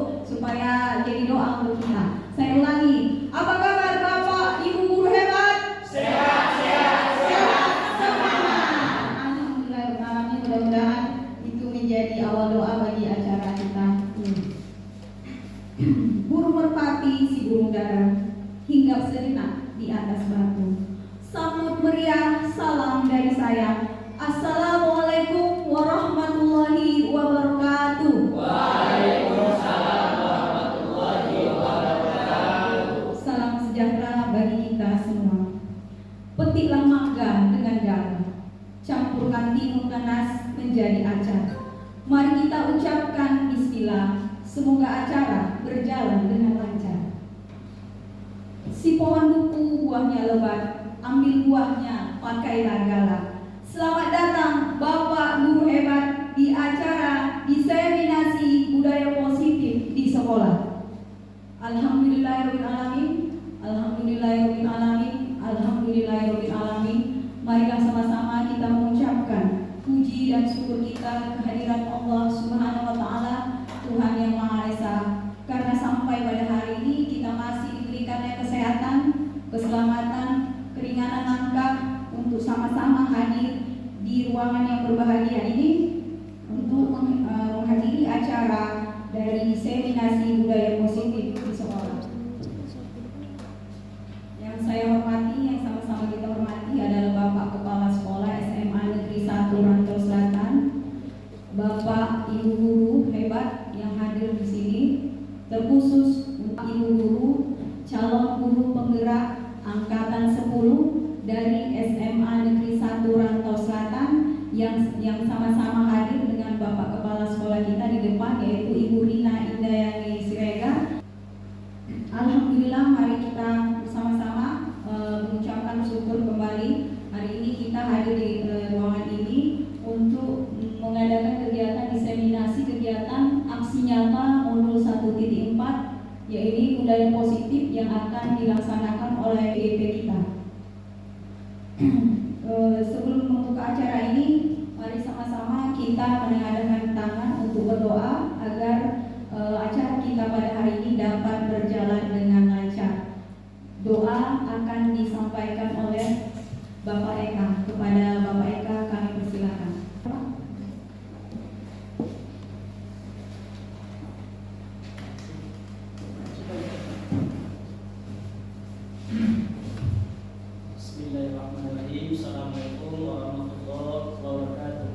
dulu supaya jadi doa untuk kita. Saya ulangi, apa kabar Bapak Ibu guru hebat? Sehat. Semangat. Alhamdulillah, mudah-mudahan itu menjadi awal doa bagi acara kita ini. Burung merpati si burung dara hinggap sejenak di atas batu. Sambut meriah salam dari saya. Assalamualaikum warahmatullahi wabarakatuh. Waalaikumsalam warahmatullahi wabarakatuh. Salam sejahtera bagi kita semua. Petiklah mangga dengan garam, campurkan timun nanas menjadi acar. Mari kita ucapkan bismillah. Semoga acara berjalan dengan lancar. Si pohon duku buahnya lebat, ambil buahnya pakailah galak. Selamat datang Bapak Guru hebat di acara diseminasi budaya positif di sekolah. Alhamdulillahirobbilalamin, alhamdulillahirobbilalamin, alhamdulillahirobbilalamin. Marilah sama-sama kita mengucapkan puji dan syukur kita kehadiran Allah Subhanahu wa taala, Tuhan yang Maha Esa. Karena sampai pada hari ini kita masih diberikannya kesehatan, keselamatan, keringanan langkah untuk sama-sama hadir di ruangan yang berbahagia ini untuk menghadiri acara dari diseminasi budaya positif di sekolah. Yang saya hormati, yang sama-sama kita hormati adalah Bapak Kepala Sekolah SMA Negeri 1 Rantau Selatan, Bapak Ibu guru hebat yang hadir di sini, terkhusus untuk Ibu guru, calon guru penggerak angkatan 10 dari SMA Negeri 1 Rantau Selatan yang sama-sama hadir dengan Bapak Kepala Sekolah kita di depan, yaitu Ibu Rina Indayani Sirega. Alhamdulillah, mari kita bersama-sama mengucapkan syukur kembali. Hari ini kita hadir di ruangan ini untuk mengadakan kegiatan diseminasi kegiatan aksi nyata modul 1.4, yaitu budaya positif yang akan dilaksanakan oleh PIP kita. Sebelum membuka acara ini, mari sama-sama kita menengadahkan tangan untuk berdoa agar acara kita pada hari ini dapat berjalan dengan lancar. Doa akan disampaikan oleh Bapak Eka. Kepada Bapak Eka kami persilakan. Bismillahirrahmanirrahim. Assalamualaikum warahmatullahi wabarakatuh.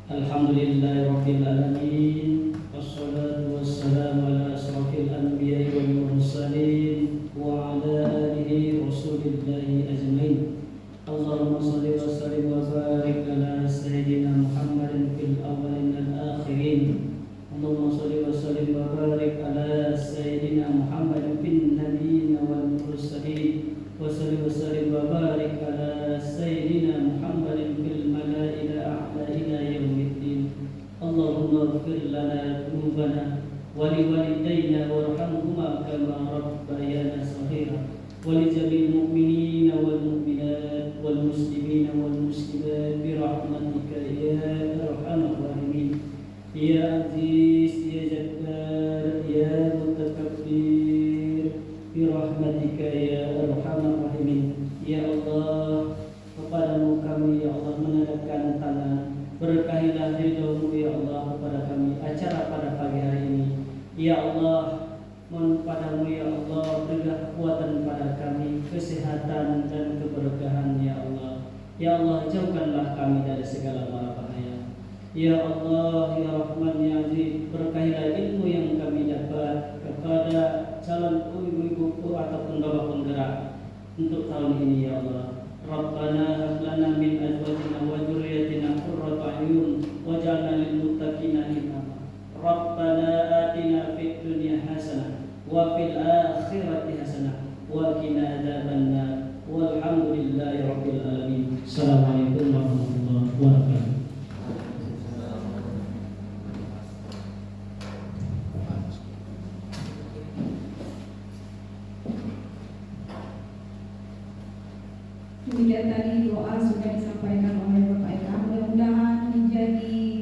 Alhamdulillahirabbil alamin. Wassalatu wassalamu ala asrofil anbiya'i wal mursalin wa ala alihi rasulillahi ajmain. Allahumma shalli wa sallim wa barik ala sayyidina Muhammadin fil awwalin wal akhirin. Allahumma shalli wa sallim wa barik ala sayyidina Muhammadin fil nabiyyin wal mursalin. Wa salli wa sallim wa barik ala sayyidina Muhammadin fil mala'il a'la ila yaumiddin. Allahumma ighfir lana dhunubana wa liwalidayna warhamhuma kama rabbayana shaghira. ولجميع المؤمنين والمؤمنات والمسلمين والمسلمات برحمتك يا أرحم الراحمين. يا عزيز يا جبار يا متكبر برحمتك يا أرحم الراحمين. Ya Allah, kepadamu kami ya Allah menadahkan tangan. Berkahilah ridho-Mu ya Allah kepada kami acara pada pagi hari ini. Ya Allah, mohon padamu ya Allah, berilah kekuatan pada kami, kesehatan dan keberkahan ya Allah. Ya Allah, jauhkanlah kami dari segala mara bahaya. Ya Allah, ya Rahman ya Aziz, berkahilah ilmu yang kami dapat kepada calon ibu-ibu ataupun bapak penggerak untuk tahun ini ya Allah. Rabbana hab lana min azwajina wa dzurriyyatina qurrata a'yun waj'alna lil muttaqina imama. Rabbana atina fid dunya hasanah wa fil akhirati hasanah wa qina adzabannar. Walhamdulillahi rabbil alamin. Assalamualaikum warahmatullahi wabarakatuh. Demikian tadi doa sudah disampaikan oleh Bapak Eka. Mudah-mudahan menjadi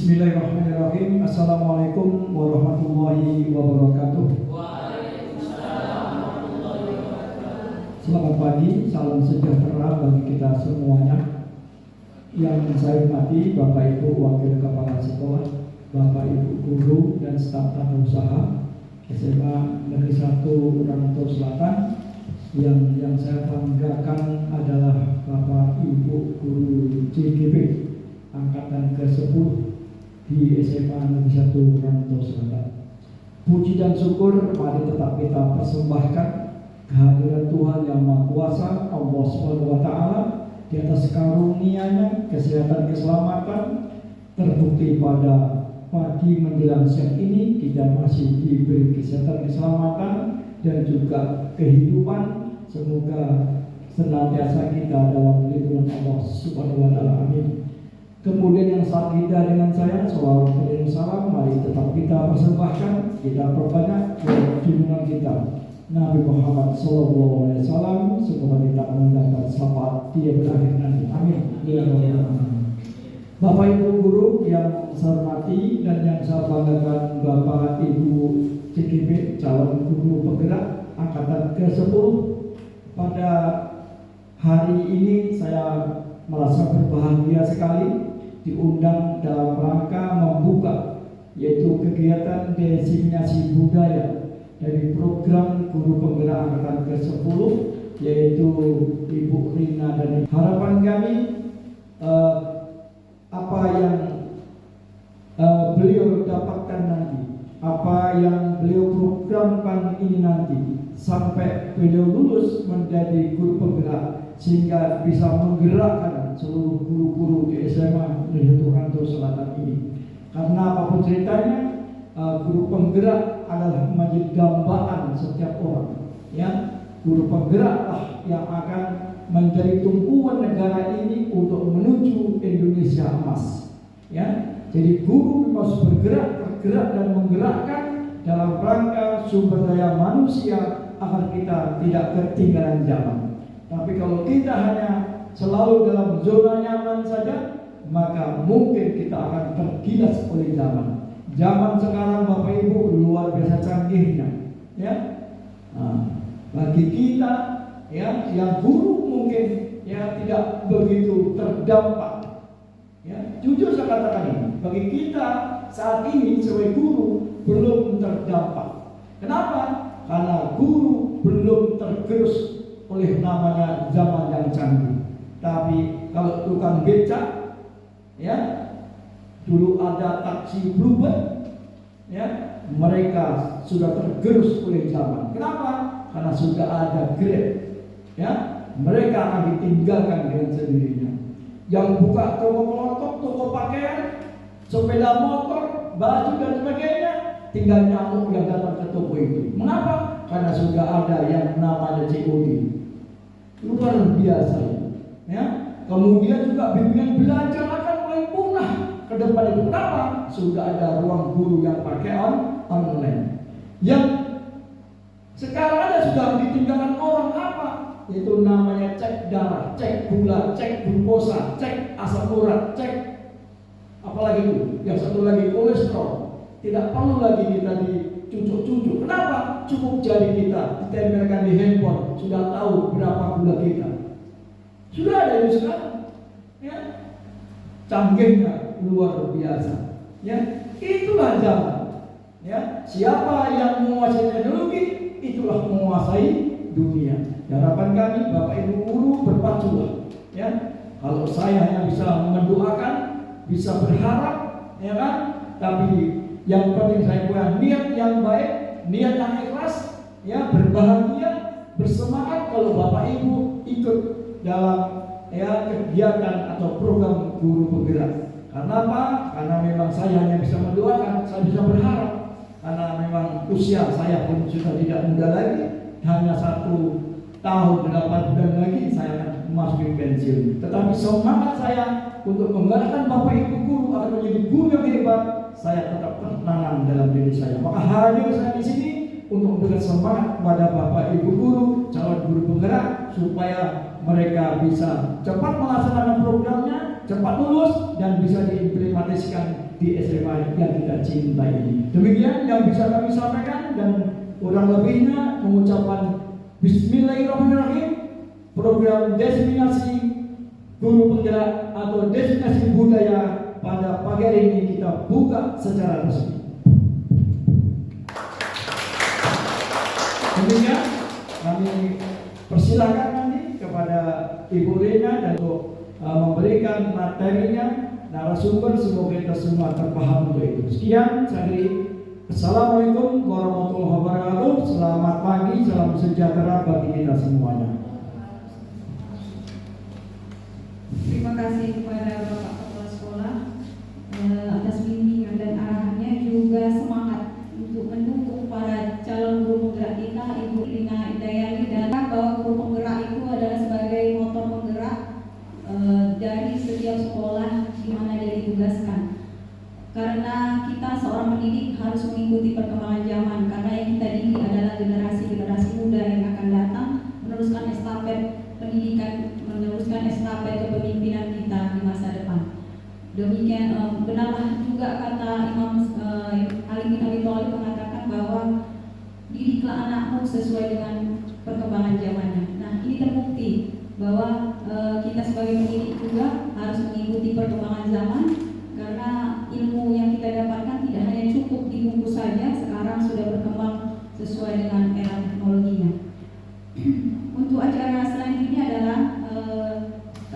Bismillahirrahmanirrahim. Assalamualaikum warahmatullahi wabarakatuh. Selamat pagi, salam sejahtera bagi kita semuanya. Yang saya hormati Bapak Ibu Wakil Kepala Sekolah, Bapak Ibu Guru dan staf tata usaha SMA Negeri 1 Rantau Selatan. Yang saya banggakan adalah Bapak Ibu Guru CGP angkatan ke-10 di SMA Negeri 1 Rantau Selatan. Puji dan syukur mari tetap kita persembahkan kehadiran Tuhan yang Maha Kuasa, Allah Subhanahu wa taala, di atas karunia-Nya kesehatan keselamatan. Terbukti pada pagi menjelang siang ini kita masih diberi kesehatan keselamatan dan juga kehidupan. Semoga senantiasa kita dalam lindungan Allah Subhanahu wa taala. Amin. Kemudian yang saat kita dengan saya sholawat dan salam mari tetap kita persembahkan, kita perbanyak junjungan kita Nabi Muhammad sallallahu alaihi wasallam. Semoga kita mendapat syafaat dia berakhir nanti. Amin. Bapak Ibu guru yang saya hormati dan yang saya banggakan, Bapak Ibu CGP calon guru penggerak angkatan ke-10, pada hari ini saya merasa berbahagia sekali diundang dalam rangka membuka yaitu kegiatan desiminasi budaya dari program guru penggerak angkatan ke-10 yaitu Ibu Rina. Dan harapan kami apa yang beliau dapatkan nanti, apa yang beliau programkan ini nanti sampai beliau lulus menjadi guru penggerak sehingga bisa menggerakkan seluruh guru-guru di SMA Negeri 1 Rantau Selatan ini. Karena apapun ceritanya, guru penggerak adalah menjadi dambaan setiap orang. Ya, guru penggeraklah yang akan menjadi tumpuan negara ini untuk menuju Indonesia emas. Ya, jadi guru harus bergerak dan menggerakkan dalam rangka sumber daya manusia agar kita tidak ketinggalan zaman. Tapi kalau kita hanya selalu dalam zona nyaman saja, maka mungkin kita akan tergilas oleh zaman. Zaman sekarang Bapak Ibu luar biasa canggihnya, ya. Bagi kita, ya, yang guru mungkin ya tidak begitu terdampak. Ya, jujur saya katakan ini, bagi kita saat ini sebagai guru belum terdampak. Kenapa? Karena guru belum tergerus oleh namanya zaman yang canggih. Tapi kalau tukang becak, ya, dulu ada taksi Bluebird, ya, mereka sudah tergerus oleh zaman. Kenapa? Karena sudah ada Grab, ya, mereka akan ditinggalkan dengan sendirinya. Yang buka toko kelontong, toko pakaian, sepeda motor, baju dan sebagainya, tinggal nyamuk yang datang ke toko itu. Mengapa? Karena sudah ada yang namanya COD. Luar biasa, ya. Kemudian juga bimbingan belajar akan mulai punah ke depan itu. Kenapa? Sudah ada ruang guru yang pakai online. Yang sekarang ada sudah ditinggalkan orang apa? Itu namanya cek darah, cek gula, cek glukosa, cek asam urat, cek apalagi itu. Yang satu lagi kolesterol. Tidak perlu lagi kita dicucuk-cucuk. Kenapa? Cukup jari kita ditempelkan di handphone, sudah tahu berapa gula kita. Sudah ada itu sekarang, ya. Canggihnya luar biasa, ya. Itulah zaman, ya. Siapa yang menguasai teknologi, itulah menguasai dunia. Harapan kami Bapak Ibu guru berpaculah, ya. Kalau saya yang bisa mendoakan, bisa berharap, ya kan. Tapi yang penting saya punya niat yang baik, niat yang ikhlas, ya, berbahagia, bersemangat kalau Bapak Ibu ikut dalam, ya, kegiatan atau program guru penggerak. Karena apa? Karena memang saya hanya bisa mendoakan, saya bisa berharap. Karena memang usia saya pun sudah tidak muda lagi, hanya 1 tahun 8 bulan lagi saya akan memasuki pensiun. Tetapi semangat saya untuk menggerakkan Bapak Ibu guru agar menjadi guru yang hebat, saya tetap tenang dalam diri saya. Maka hadir saya di sini untuk memberikan semangat kepada Bapak Ibu guru, calon guru penggerak, supaya mereka bisa cepat melaksanakan programnya, cepat lulus dan bisa diimplementasikan di SMA yang kita cintai ini. Demikian yang bisa kami sampaikan, dan kurang lebihnya mengucapkan Bismillahirrahmanirrahim. Program Destinasi Guru Penggerak atau Destinasi Budaya pada pagi hari ini kita buka secara resmi. Demikian kami persilakan nanti kepada Ibu Rina dan untuk memberikan materinya, narasumber, semoga kita semua terpaham untuk itu. Sekian, saya akhiri. Assalamualaikum warahmatullahi wabarakatuh. Selamat pagi, salam sejahtera bagi kita semuanya. Terima kasih kepada Bapak Kepala Sekolah atas bimbingan dan arahannya, juga semangat untuk mendukung para calon guru penggerak kita, Ibu Lina Indayani, dan bahwa guru penggerak itu adalah sebagai motor penggerak dari setiap sekolah di mana dia ditugaskan. Karena kita seorang pendidik harus mengikuti perkembangan zaman, karena yang kita didik adalah generasi muda yang akan datang meneruskan estafet pendidikan, meneruskan estafet kepemimpinan kita di masa depan. Demikian benarlah juga kata Imam Ali bin Abi Thalib mengatakan bahwa didiklah anakmu sesuai dengan perkembangan zamannya. Nah, ini terbukti bahwa kita sebagai pendidik juga harus mengikuti perkembangan zaman, karena ilmu yang kita dapatkan tidak hanya cukup di buku saja, sekarang sudah berkembang sesuai dengan era teknologinya. Untuk acara selanjutnya adalah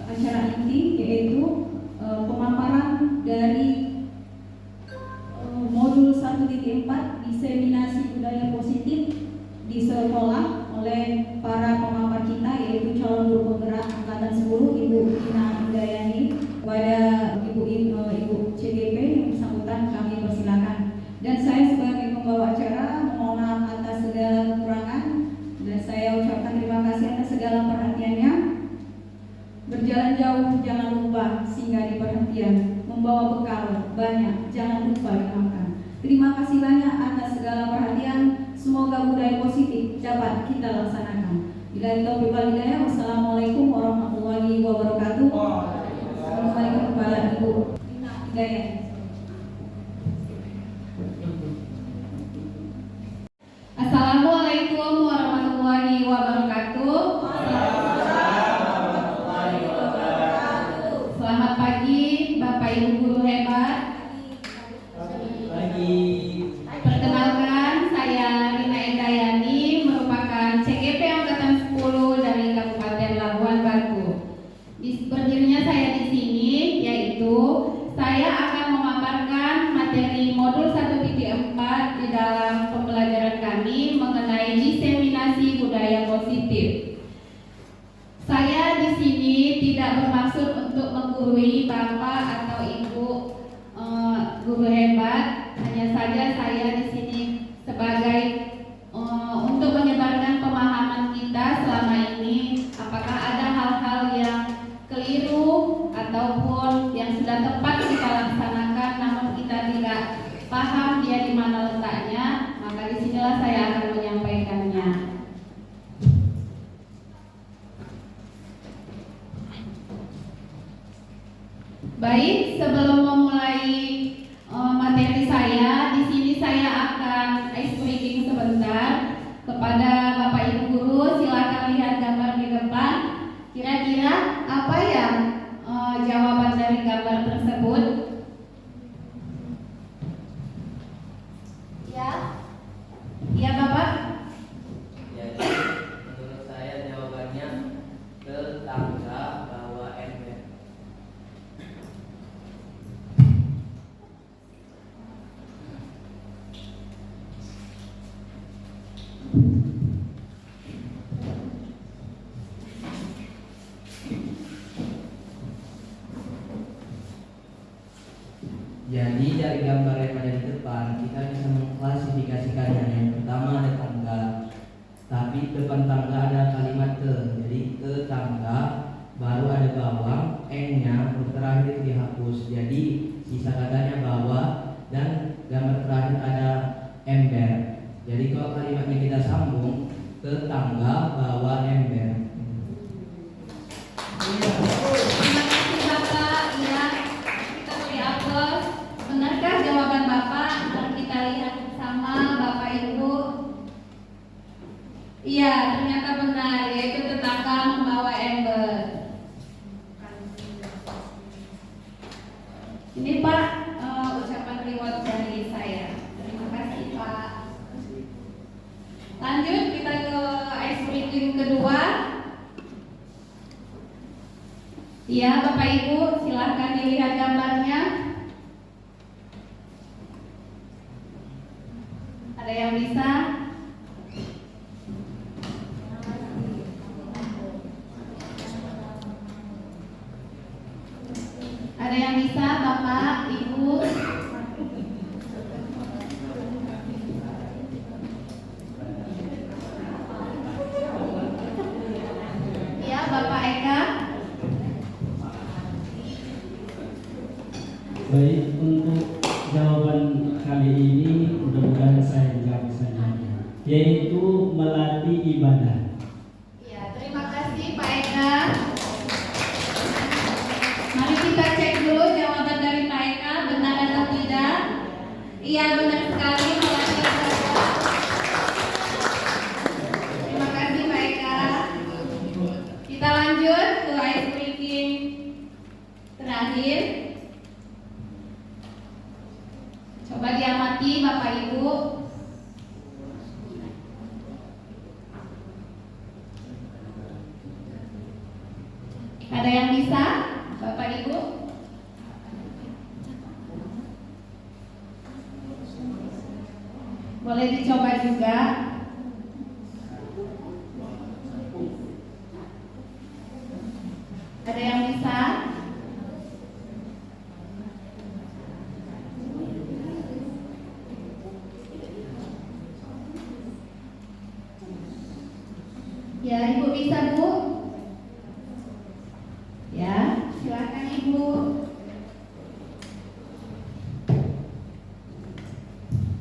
acara inti, yaitu pemaparan dari modul 1.4 diseminasi budaya positif di sekolah oleh para pemapar kita, yaitu calon guru penggerak angkatan 10 Ibu Lina Indayani. Kepada Ibu CGP yang bersangkutan kami persilakan, dan saya sebagai pembawa acara mohon maaf atas segala kekurangan, dan saya ucapkan terima kasih atas segala perhatiannya. Berjalan jauh jangan lupa singgah di perhentian, membawa bekal banyak jangan lupa dimakan. Terima kasih banyak atas segala perhatian. Semoga budaya positif dapat kita laksanakan. Bila taufiq wal hidayah. Wassalamualaikum warahmatullahi wabarakatuh. Assalamualaikum kepada Ibu Lina Indayani. Assalamualaikum warahmatullahi wabarakatuh. Selamat pagi Bapak Ibu guru hebat. Pagi. Perkenalkan, saya Lina Indayani, merupakan CGP angkatan 10 dari Kabupaten Labuan Batu. Berdirinya saya di sini yaitu saya akan memaparkan materi modul 1.4 di dalam pembelajaran kami mengenai diseminasi budaya positif. Saya di sini tidak bermaksud untuk menggurui Bapak atau Ibu guru hebat, hanya saja saya di sini sebagai untuk menyebarkan pemahaman kita selama ini, apakah ada hal-hal yang keliru ataupun yang sudah tepat kita laksanakan namun kita tidak paham dia di mana letaknya, maka disinilah saya akan menyampaikannya. Baik, sebelum memulai materi saya, di sini saya akan ice breaking sebentar kepada Bapak Ibu guru. Silakan lihat gambar di depan. Kira-kira apa yang jawaban dari gambar tersebut? Ya, ya Bapak. Jadi menurut saya jawabannya tetangga bawa ember. Jadi dari gambar yang ada di depan kita bisa mengklasifikasikannya. Yang pertama ada tangga, tapi depan tangga ada kalimat te. Jadi tetangga, baru ada bawang, n-nya, terakhir dihapus. Jadi sisa katanya bawah, dan gambar terakhir ada ember. Jadi kalau kalimatnya kita sambung, tetangga bawa ember. Terima kasih Bapak. Ya, kita beri aplaus. Benar dilihat gambarnya? Ada yang bisa? Ada yang bisa, Bapak, Ibu? Ya, Bapak Eka. Baik, untuk jawaban kali ini mudah-mudahan saya jawab saja, yaitu melatih ibadah. Ya, terima kasih Pak Eka. Mari kita cek dulu jawaban dari Pak Eka, benar atau tidak? Iya, benar sekali, melatih ibadah. Terima kasih Pak Eka. Kita lanjut ke ice breaking terakhir. Coba diamati Bapak Ibu. Ada yang bisa, Bapak Ibu? Boleh dicoba juga. Ada yang bisa? Ya, Ibu bisa, Bu? Ya, silakan Ibu.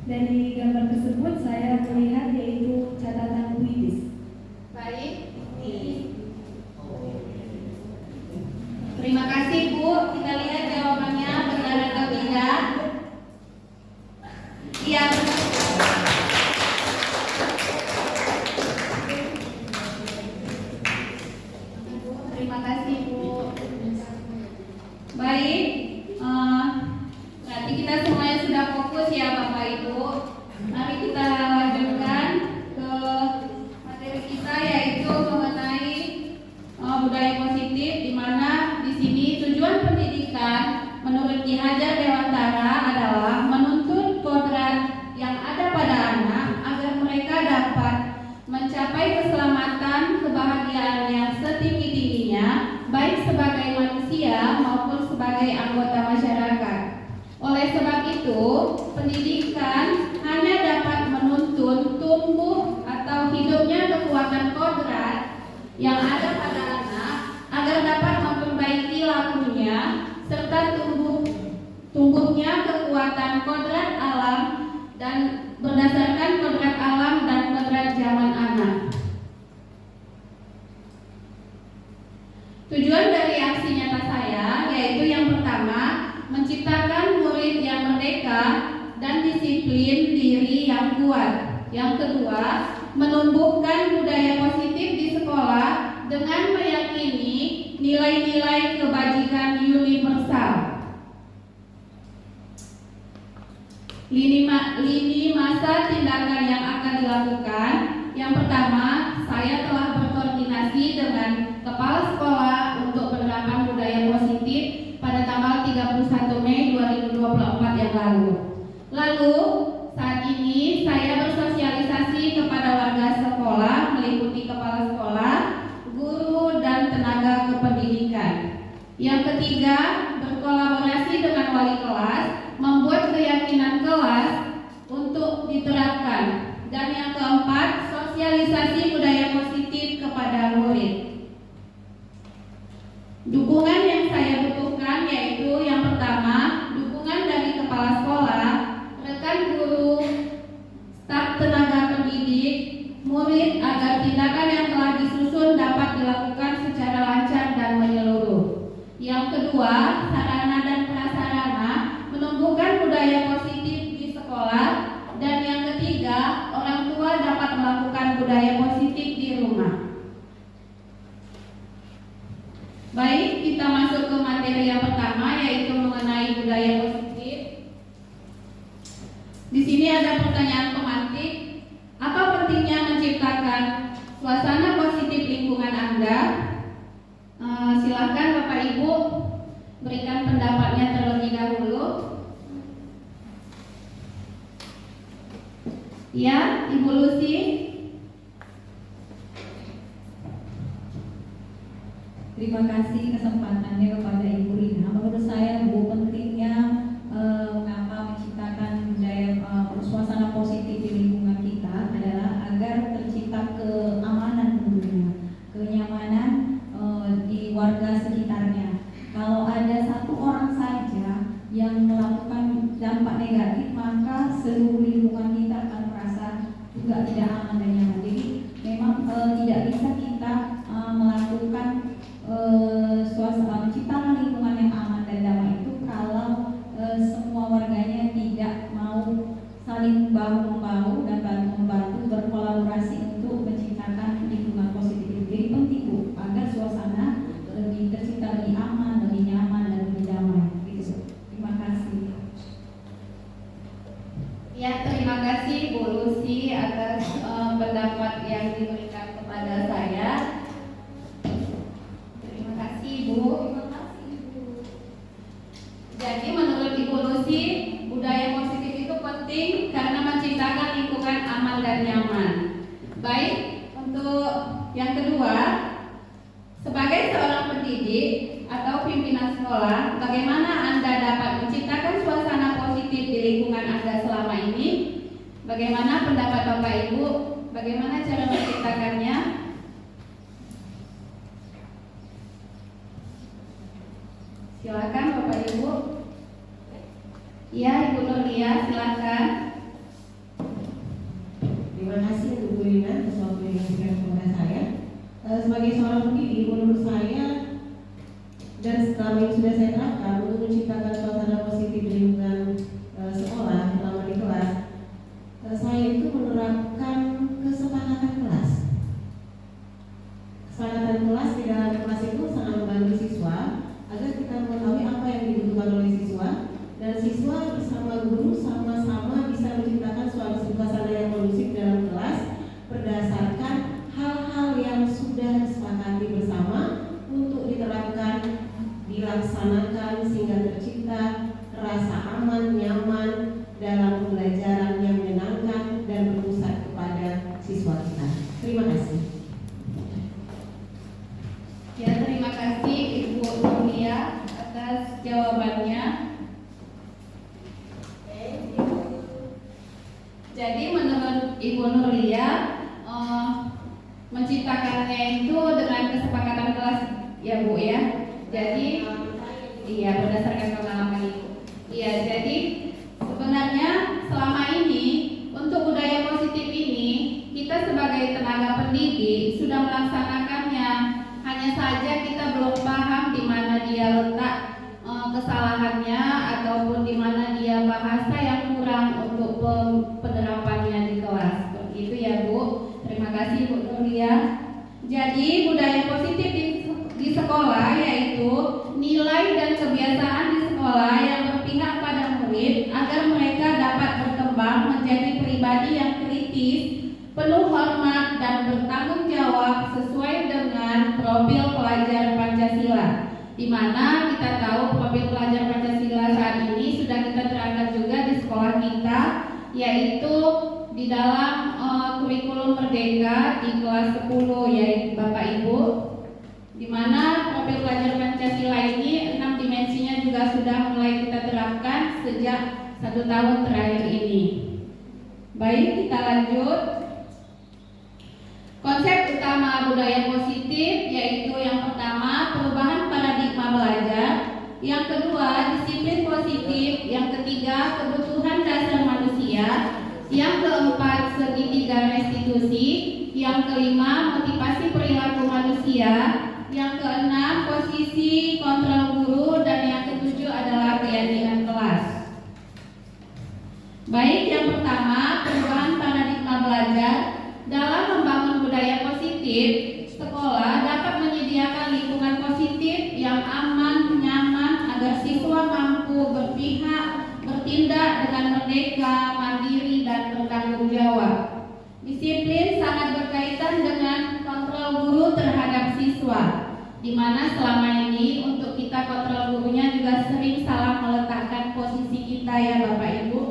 Dari gambar tersebut saya melihat yaitu catatan puitis. Baik. Terima kasih, Bu. Kita lihat jawabannya benar atau tidak. Iya, benar. Terima kasih, Bu. Baik, berarti kita semuanya sudah fokus ya Bapak Ibu. Mari kita lanjutkan ke materi kita, yaitu mengenai budaya positif, di mana di sini tujuan pendidikan menurut Ki Hajar Dewantara adalah menuntut kodrat yang ada pada anak agar mereka dapat mencapai keselamatan, kebahagiaan yang setinggi-tingginya, baik sebagai manusia maupun sebagai anggota masyarakat. Oleh sebab itu, pendidikan hanya dapat menuntun tumbuh atau hidupnya kekuatan kodrat yang ada pada anak agar dapat memperbaiki lakunya serta tumbuhnya kekuatan kodrat alam dan berdasarkan kodrat alam dan kodrat zaman anak. Tujuan dari aksi nyata saya yaitu yang pertama, menciptakan murid yang merdeka dan disiplin diri yang kuat. Yang kedua, menumbuhkan budaya positif di sekolah dengan meyakini nilai-nilai kebajikan universal. Lini masa tindakan yang akan dilakukan. Yang pertama, saya telah berkoordinasi dengan kepala sekolah untuk penerapan budaya positif pada tanggal 31 Mei 2024 yang lalu. Lalu, saat ini saya bersosialisasi kepada warga sekolah meliputi kepala sekolah, guru, dan tenaga kependidikan. Yang ketiga, berkolaborasi dengan wali kelas, membuat keyakinan kelas untuk diterapkan. Dan yang keempat, sosialisasi budaya positif kepada murid. Dukungan yang saya butuhkan yaitu yang pertama, dukungan dari kepala sekolah, rekan guru, staf tenaga pendidik, murid agar tindakan yang telah disusun dapat dilakukan secara lancar dan menyeluruh. Yang kedua, sarana dan prasarana, menumbuhkan budaya positif di sekolah. Dan yang ketiga, orang tua dapat melakukan budaya positif di rumah. Baik, kita masuk ke materi yang pertama, yaitu mengenai budaya positif. Di sini ada pertanyaan pemantik. Apa pentingnya menciptakan suasana positif lingkungan Anda? Silakan Bapak Ibu. berikan pendapatnya terlebih dahulu. Ya, Ibu Lucy. Terima kasih kesempatannya kepada Ibu Rina. Menurut saya Bu, pentingnya mengapa menciptakan budaya suasana positif di lingkungan kita adalah agar tercipta keamanan tentunya, kenyamanan di warga sekitarnya. Kalau ada satu orang saja yang melakukan dampak negatif, maka seluruh lingkungan kita akan merasa juga tidak aman dan nyaman. Jadi memang tidak bisa kita melakukan suasana menciptakan lingkungan yang aman dan damai itu kalau semua warganya tidak mau saling bahu membahu dan bahu membantu berkolaborasi untuk menciptakan lingkungan positif. Jadi penting Bu, agar suasana lebih tercipta lebih aman, lebih nyaman dan lebih damai. Gitu. Terima kasih. Ya, terima kasih Bu Lucy atas pendapat yang diberikan kepada saya. Terima kasih Bu. Jadi menurut Ibu Lucy, budaya positif itu penting karena menciptakan lingkungan aman dan nyaman. Baik, untuk yang kedua, sebagai seorang pendidik atau pimpinan sekolah, bagaimana Anda dapat menciptakan suasana positif di lingkungan Anda selama ini? Bagaimana pendapat Bapak Ibu? Bagaimana cara menciptakannya? Silakan Bapak Ibu. Ya, Ibu Nuria, silakan. Terima kasih untuk Bu Rina atas waktu yang diberikan kepada saya. Sebagai seorang pendidik, menurut saya dan selama ini sudah saya terapkan untuk menciptakan suasana positif di lingkungan sekolah, terutama di kelas, saya itu menerapkan kesepakatan kelas. Kesepakatan kelas di dalam kelas itu sangat membantu siswa agar kita mengetahui apa yang dibutuhkan oleh siswa, dan siswa bersama guru sama-sama bisa menciptakan suasana yang kondusif dalam kelas berdasarkan hal-hal yang sudah disepakati bersama untuk diterapkan, dilaksanakan sehingga tercipta rasa aman, nyaman dalam pembelajaran yang menyenangkan dan berpusat kepada siswa kita. Terima kasih. Ya, terima kasih Ibu Nuria atas jawabannya. Jadi menurut Ibu Nuria, menciptakannya itu dengan kesepakatan kelas, ya Bu ya. Jadi iya, berdasarkan pengalaman Ibu. Iya, jadi sebenarnya selama ini untuk budaya positif ini kita sebagai tenaga pendidik sudah melaksanakannya. Hanya saja kita belum paham di mana dia letak kesalahannya ataupun di mana dia bahasa yang kurang untuk penerapannya di kelas. Begitu ya Bu. Terima kasih Bu Nuria. Jadi budaya positif di sekolah yaitu nilai dan kebiasaan di sekolah yang berpihak pada murid agar mereka dapat berkembang menjadi pribadi yang kritis, penuh hormat dan bertanggung jawab sesuai dengan profil pelajar Pancasila. Di mana kita tahu profil pelajar Pancasila saat ini sudah kita terangkan juga di sekolah kita, yaitu di dalam kurikulum Merdeka di kelas 10 ya Bapak Ibu, di mana profil pelajar Pancasila ini 6 dimensinya juga sudah mulai kita terapkan sejak 1 tahun terakhir ini. Baik, kita lanjut. Konsep utama budaya positif yaitu yang pertama perubahan paradigma belajar, yang kedua disiplin positif, yang ketiga kebutuhan dasar manusia, yang keempat segitiga restitusi, yang kelima motivasi perilaku manusia, yang keenam posisi kontrol guru, dan yang ketujuh adalah keyakinan kelas. Baik, yang pertama perubahan paradigma belajar. Dalam membangun budaya positif, sekolah dapat menyediakan lingkungan positif yang aman, nyaman agar siswa mampu berpihak, bertindak dengan merdeka, mandiri, dan bertanggung jawab. Disiplin sangat berkaitan dengan kontrol guru terhadap siswa, di mana selama ini untuk kita kita kontrol gurunya juga sering salah meletakkan posisi kita ya Bapak Ibu.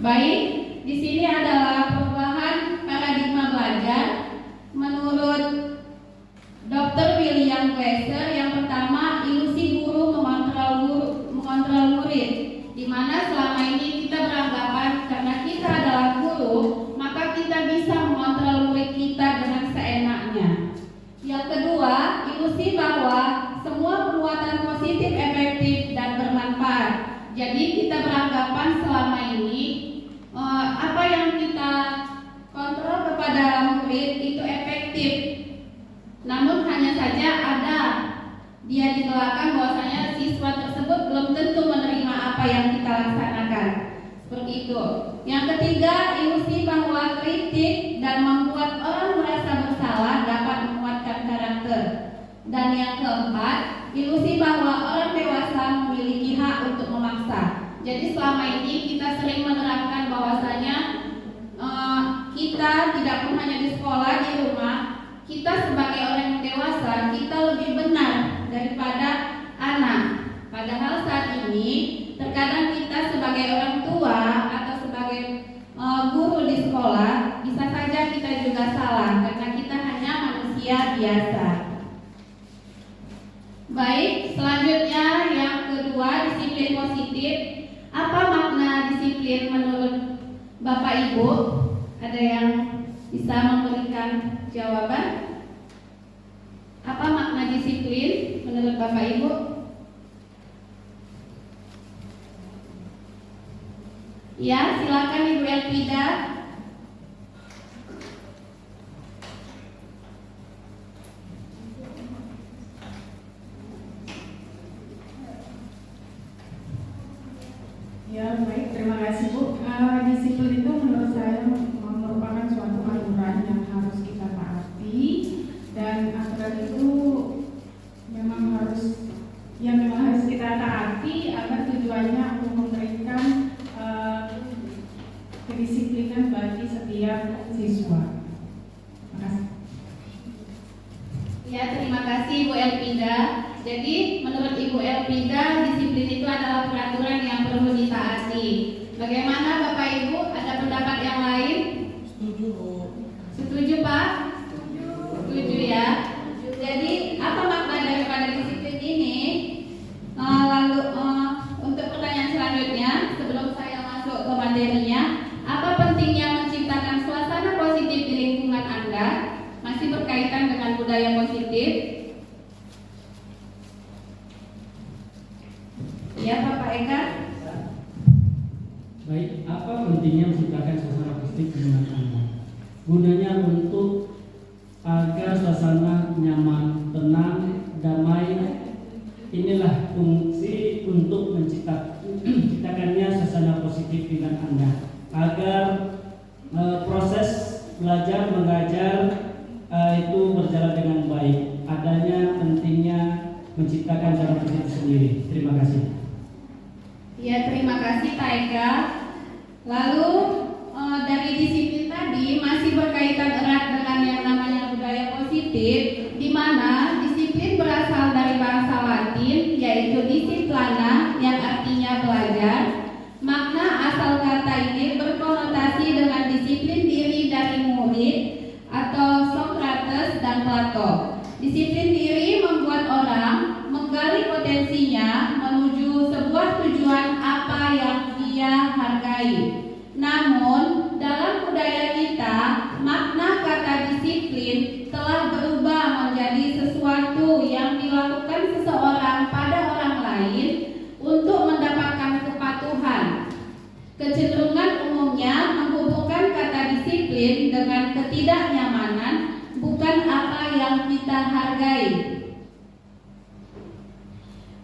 Baik, di sini adalah perubahan paradigma belajar menurut Dr. William Glasser. Yang pertama, ilusi guru mengontrol murid, di mana selama ini kita beranggapan karena kita adalah guru, maka kita bisa mengontrol murid kita dengan seenaknya. Yang kedua, ilusi bahwa semua perbuatan positif, efektif, dan bermanfaat. Jadi kita beranggapan selama ini apa yang kita kontrol kepada murid itu efektif. Namun hanya saja ada dia di belakang bahwasanya siswa tersebut belum tentu menerima apa yang kita laksanakan. Seperti itu. Yang ketiga, ilusi bahwa kritik dan membuat orang merasa bersalah dapat menguatkan karakter. Dan yang keempat, ilusi bahwa orang dewasa memiliki hak untuk memaksa. Jadi selama ini kita sering menerapkan bahwasanya kita tidak pun hanya di sekolah, di rumah, kita sebagai orang yang dewasa kita lebih benar daripada anak. Padahal saat ini terkadang kita sebagai orang tua atau sebagai guru di sekolah bisa saja kita juga salah karena kita hanya manusia biasa. Baik, selanjutnya yang kedua, disiplin positif. Apa makna disiplin menurut Bapak Ibu? Ada yang bisa memberikan jawaban? Apa makna disiplin menurut Bapak Ibu? Ya, silakan Ibu Elpida. Ya, baik, terima kasih Bu. Disiplin itu menurut saya merupakan suatu aturan yang harus kita taati, dan aturan itu memang harus kita taati agar tujuannya untuk memberikan kedisiplinan bagi setiap siswa. Terima kasih. Ya, terima kasih Bu Elpida. Jadi menurut Ibu Elpida, disiplin itu adalah peraturan yang perlu ditaati. Bagaimana Bapak Ibu? Ada pendapat yang lain? Setuju. Setuju Pak? Setuju ya. Jadi apa makna daripada disiplin ini? Lalu untuk pertanyaan selanjutnya, sebelum saya masuk ke materinya, apa pentingnya menciptakan suasana positif di lingkungan Anda? Masih berkaitan dengan budaya positif. Ya, Bapak Eka. Baik, apa pentingnya menciptakan suasana positif di lingkungan Anda? Gunanya untuk agar suasana nyaman, tenang, damai. Inilah fungsi untuk menciptakannya suasana positif di lingkungan Anda, agar proses belajar mengajar itu berjalan dengan baik. Adanya pentingnya menciptakan suasana positif sendiri. Terima kasih. Ya, terima kasih Pak Eka. Lalu dari disiplin tadi masih berkaitan erat dengan yang namanya budaya positif, di mana disiplin berasal dari bahasa Latin yaitu disciplina yang artinya belajar. Makna asal kata ini berkonotasi dengan disiplin diri dari murid atau Socrates dan Plato. Disiplin diri membuat orang menggali potensinya menuju sebuah tujuan apa yang dia hargai. Namun, dalam budaya kita, makna kata disiplin telah berubah menjadi sesuatu yang dilakukan seseorang pada orang lain untuk mendapatkan kepatuhan. Kecenderungan umumnya menghubungkan kata disiplin dengan ketidaknyamanan, bukan apa yang kita hargai.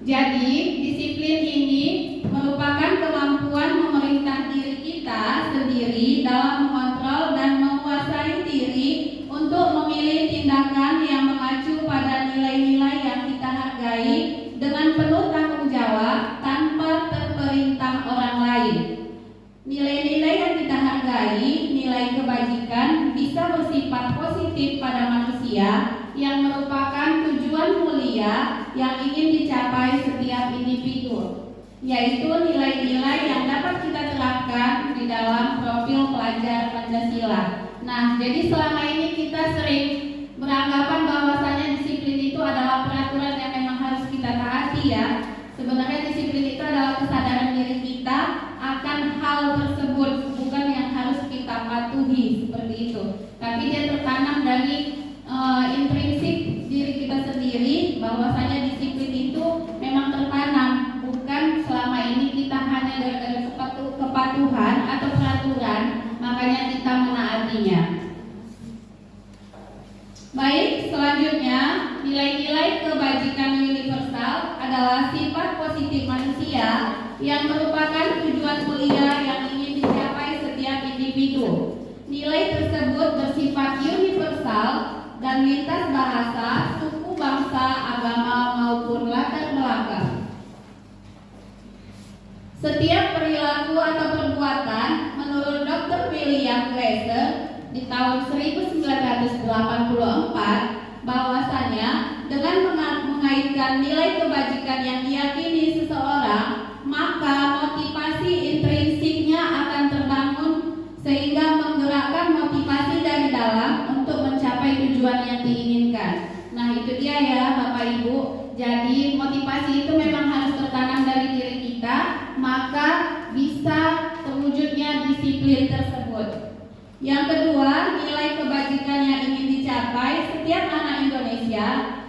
Jadi, disiplin ini merupakan kemampuan memerintah diri kita sendiri dalam mengontrol dan menguasai diri untuk memilih tindakan yang mengacu pada nilai-nilai yang kita hargai dengan penuh tanggung jawab tanpa terperintah orang lain. Nilai-nilai yang kita hargai, nilai kebajikan, bisa bersifat positif pada manusia yang merupakan tujuan mulia manusia yang ingin dicapai setiap individu, yaitu nilai-nilai yang dapat kita terapkan di dalam profil pelajar Pancasila. Nah, jadi selama ini kita sering beranggapan bahwasanya disiplin itu adalah peraturan yang memang harus kita taati ya. Sebenarnya disiplin itu adalah kesadaran diri kita akan hal tersebut, bukan yang harus kita patuhi seperti itu. Tapi dia tertanam dari intrinsik diri kita sendiri, bahwasanya disiplin itu memang tertanam, bukan selama ini kita hanya gara-gara kepatuhan atau peraturan makanya kita menaatinya. Baik, selanjutnya nilai-nilai kebajikan universal adalah sifat positif manusia yang merupakan tujuan mulia yang ingin dicapai setiap individu. Nilai tersebut bersifat universal dan lintas bahasa, suku, bangsa, agama maupun latar belakang. Setiap perilaku atau perbuatan menurut Dr. William Glasser di tahun 1984 bahwasanya dengan mengaitkan nilai kebajikan yang diyakini seseorang, maka motivasi intrinsiknya akan terbangun sehingga menggerakkan motivasi dari dalam untuk mencapai tujuan yang diinginkan. Nah, itu dia ya Bapak Ibu. Jadi motivasi itu memang harus tertanam dari diri kita, maka bisa terwujudnya disiplin tersebut. Yang kedua, nilai kebajikan yang ingin dicapai setiap anak Indonesia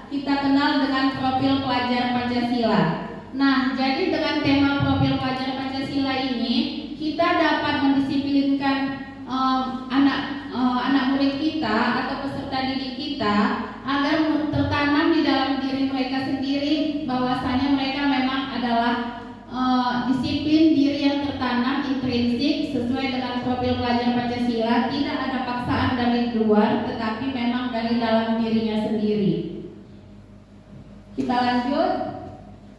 kita kenal dengan profil pelajar Pancasila. Nah, jadi dengan tema profil pelajar Pancasila ini kita dapat mendisiplinkan anak murid kita atau peserta didik kita agar tertanam di dalam diri mereka sendiri bahwasanya mereka memang adalah disiplin diri yang tertanam intrinsik sesuai dengan profil pelajar Pancasila, tidak ada paksaan dari luar tetapi memang dari dalam dirinya sendiri. Kita lanjut.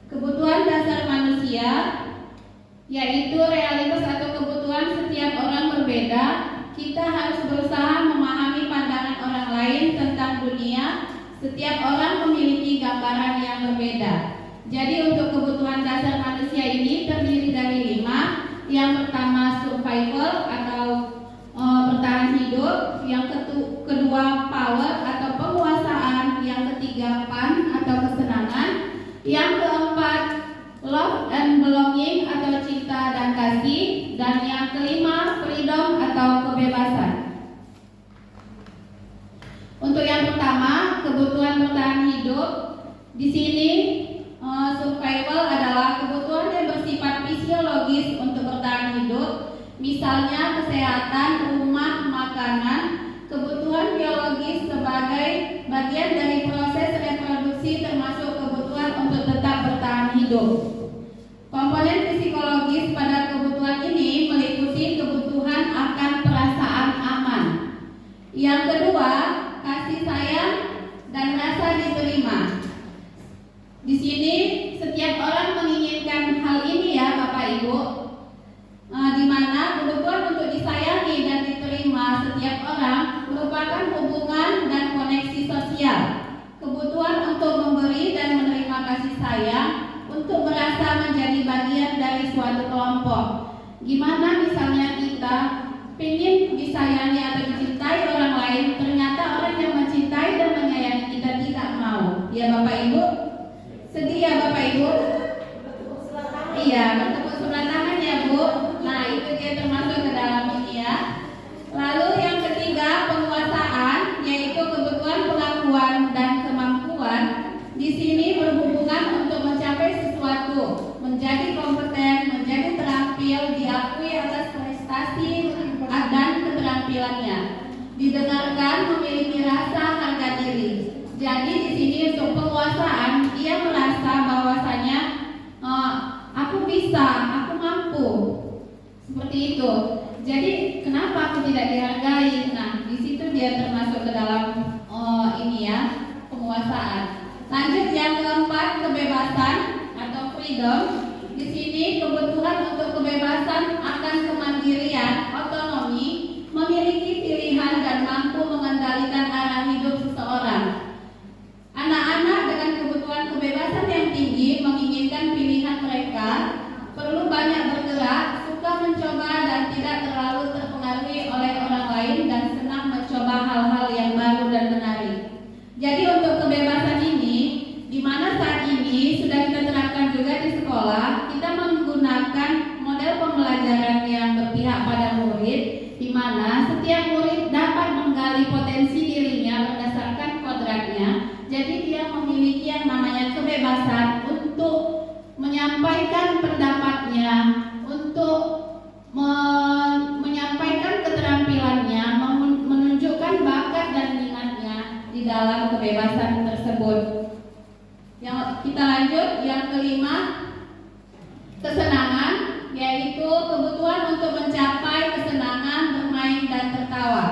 Kebutuhan dasar manusia yaitu realitas atau kebutuhan setiap orang berbeda. Kita harus berusaha memahami pandangan orang lain tentang dunia. Setiap orang memiliki gambaran yang berbeda. Jadi untuk kebutuhan dasar manusia ini terdiri dari 5. Yang pertama survival atau bertahan hidup. Yang kedua power atau penguasaan. Yang ketiga fun atau kesenangan. Yang keempat love and belonging atau cinta dan kasih. Dan yang kelima freedom atau kebebasan. Untuk yang pertama kebutuhan bertahan hidup, di sini survival adalah kebutuhan yang bersifat fisiologis untuk bertahan hidup, misalnya kesehatan, rumah, makanan. Kebutuhan biologis sebagai bagian dari proses reproduksi termasuk kebutuhan untuk tetap bertahan hidup. Komponen psikologis pada kebutuhan ini meliputi kebutuhan akan perasaan aman. Yang kedua, kasih sayang dan rasa diterima. Di sini setiap orang menginginkan hal ini ya Bapak Ibu, di mana kebutuhan untuk disayangi dan diterima setiap orang merupakan hubungan dan koneksi sosial. Kebutuhan untuk memberi dan menerima kasih sayang, untuk merasa menjadi bagian dari suatu kelompok. Gimana misalnya kita ingin disayangi atau dicintai orang lain, ternyata orang yang mencintai dan menyayangi kita tidak mau. Ya Bapak Ibu? Sedih ya Bapak Ibu? Iya, bertepuk sebelah tangan ya Bu. Nah, itu dia termasuk ke dalam ini ya. Lalu yang ketiga penguasaan, yaitu kebutuhan pengakuan dan kemampuan. Di sini berhubungan untuk mencapai sesuatu, menjadi kompeten, menjadi terampil, diakui atas prestasi dan keterampilannya, didengarkan, memiliki rasa harga diri. Jadi di sini untuk penguasaan, dia merasa bahwasanya aku bisa, aku mampu, seperti itu. Jadi kenapa aku tidak dihargai? Nah, di situ dia termasuk ke dalam ini ya, penguasaan. Lanjut yang keempat, kebebasan atau freedom. Di sini kebutuhan untuk kebebasan akan kemandirian, otonomi, memiliki pilihan dan mampu mengendalikan arah hidup seseorang. Anak-anak dengan kebutuhan berpihak pada murid, di mana setiap murid dapat menggali potensi dirinya berdasarkan kodratnya. Jadi dia memiliki yang namanya kebebasan untuk menyampaikan pendapatnya, untuk menyampaikan keterampilannya, menunjukkan bakat dan minatnya di dalam kebebasan tersebut. Yang kita lanjut, yang kelima, kesenangan, yaitu kebutuhan untuk mencapai kesenangan, bermain dan tertawa.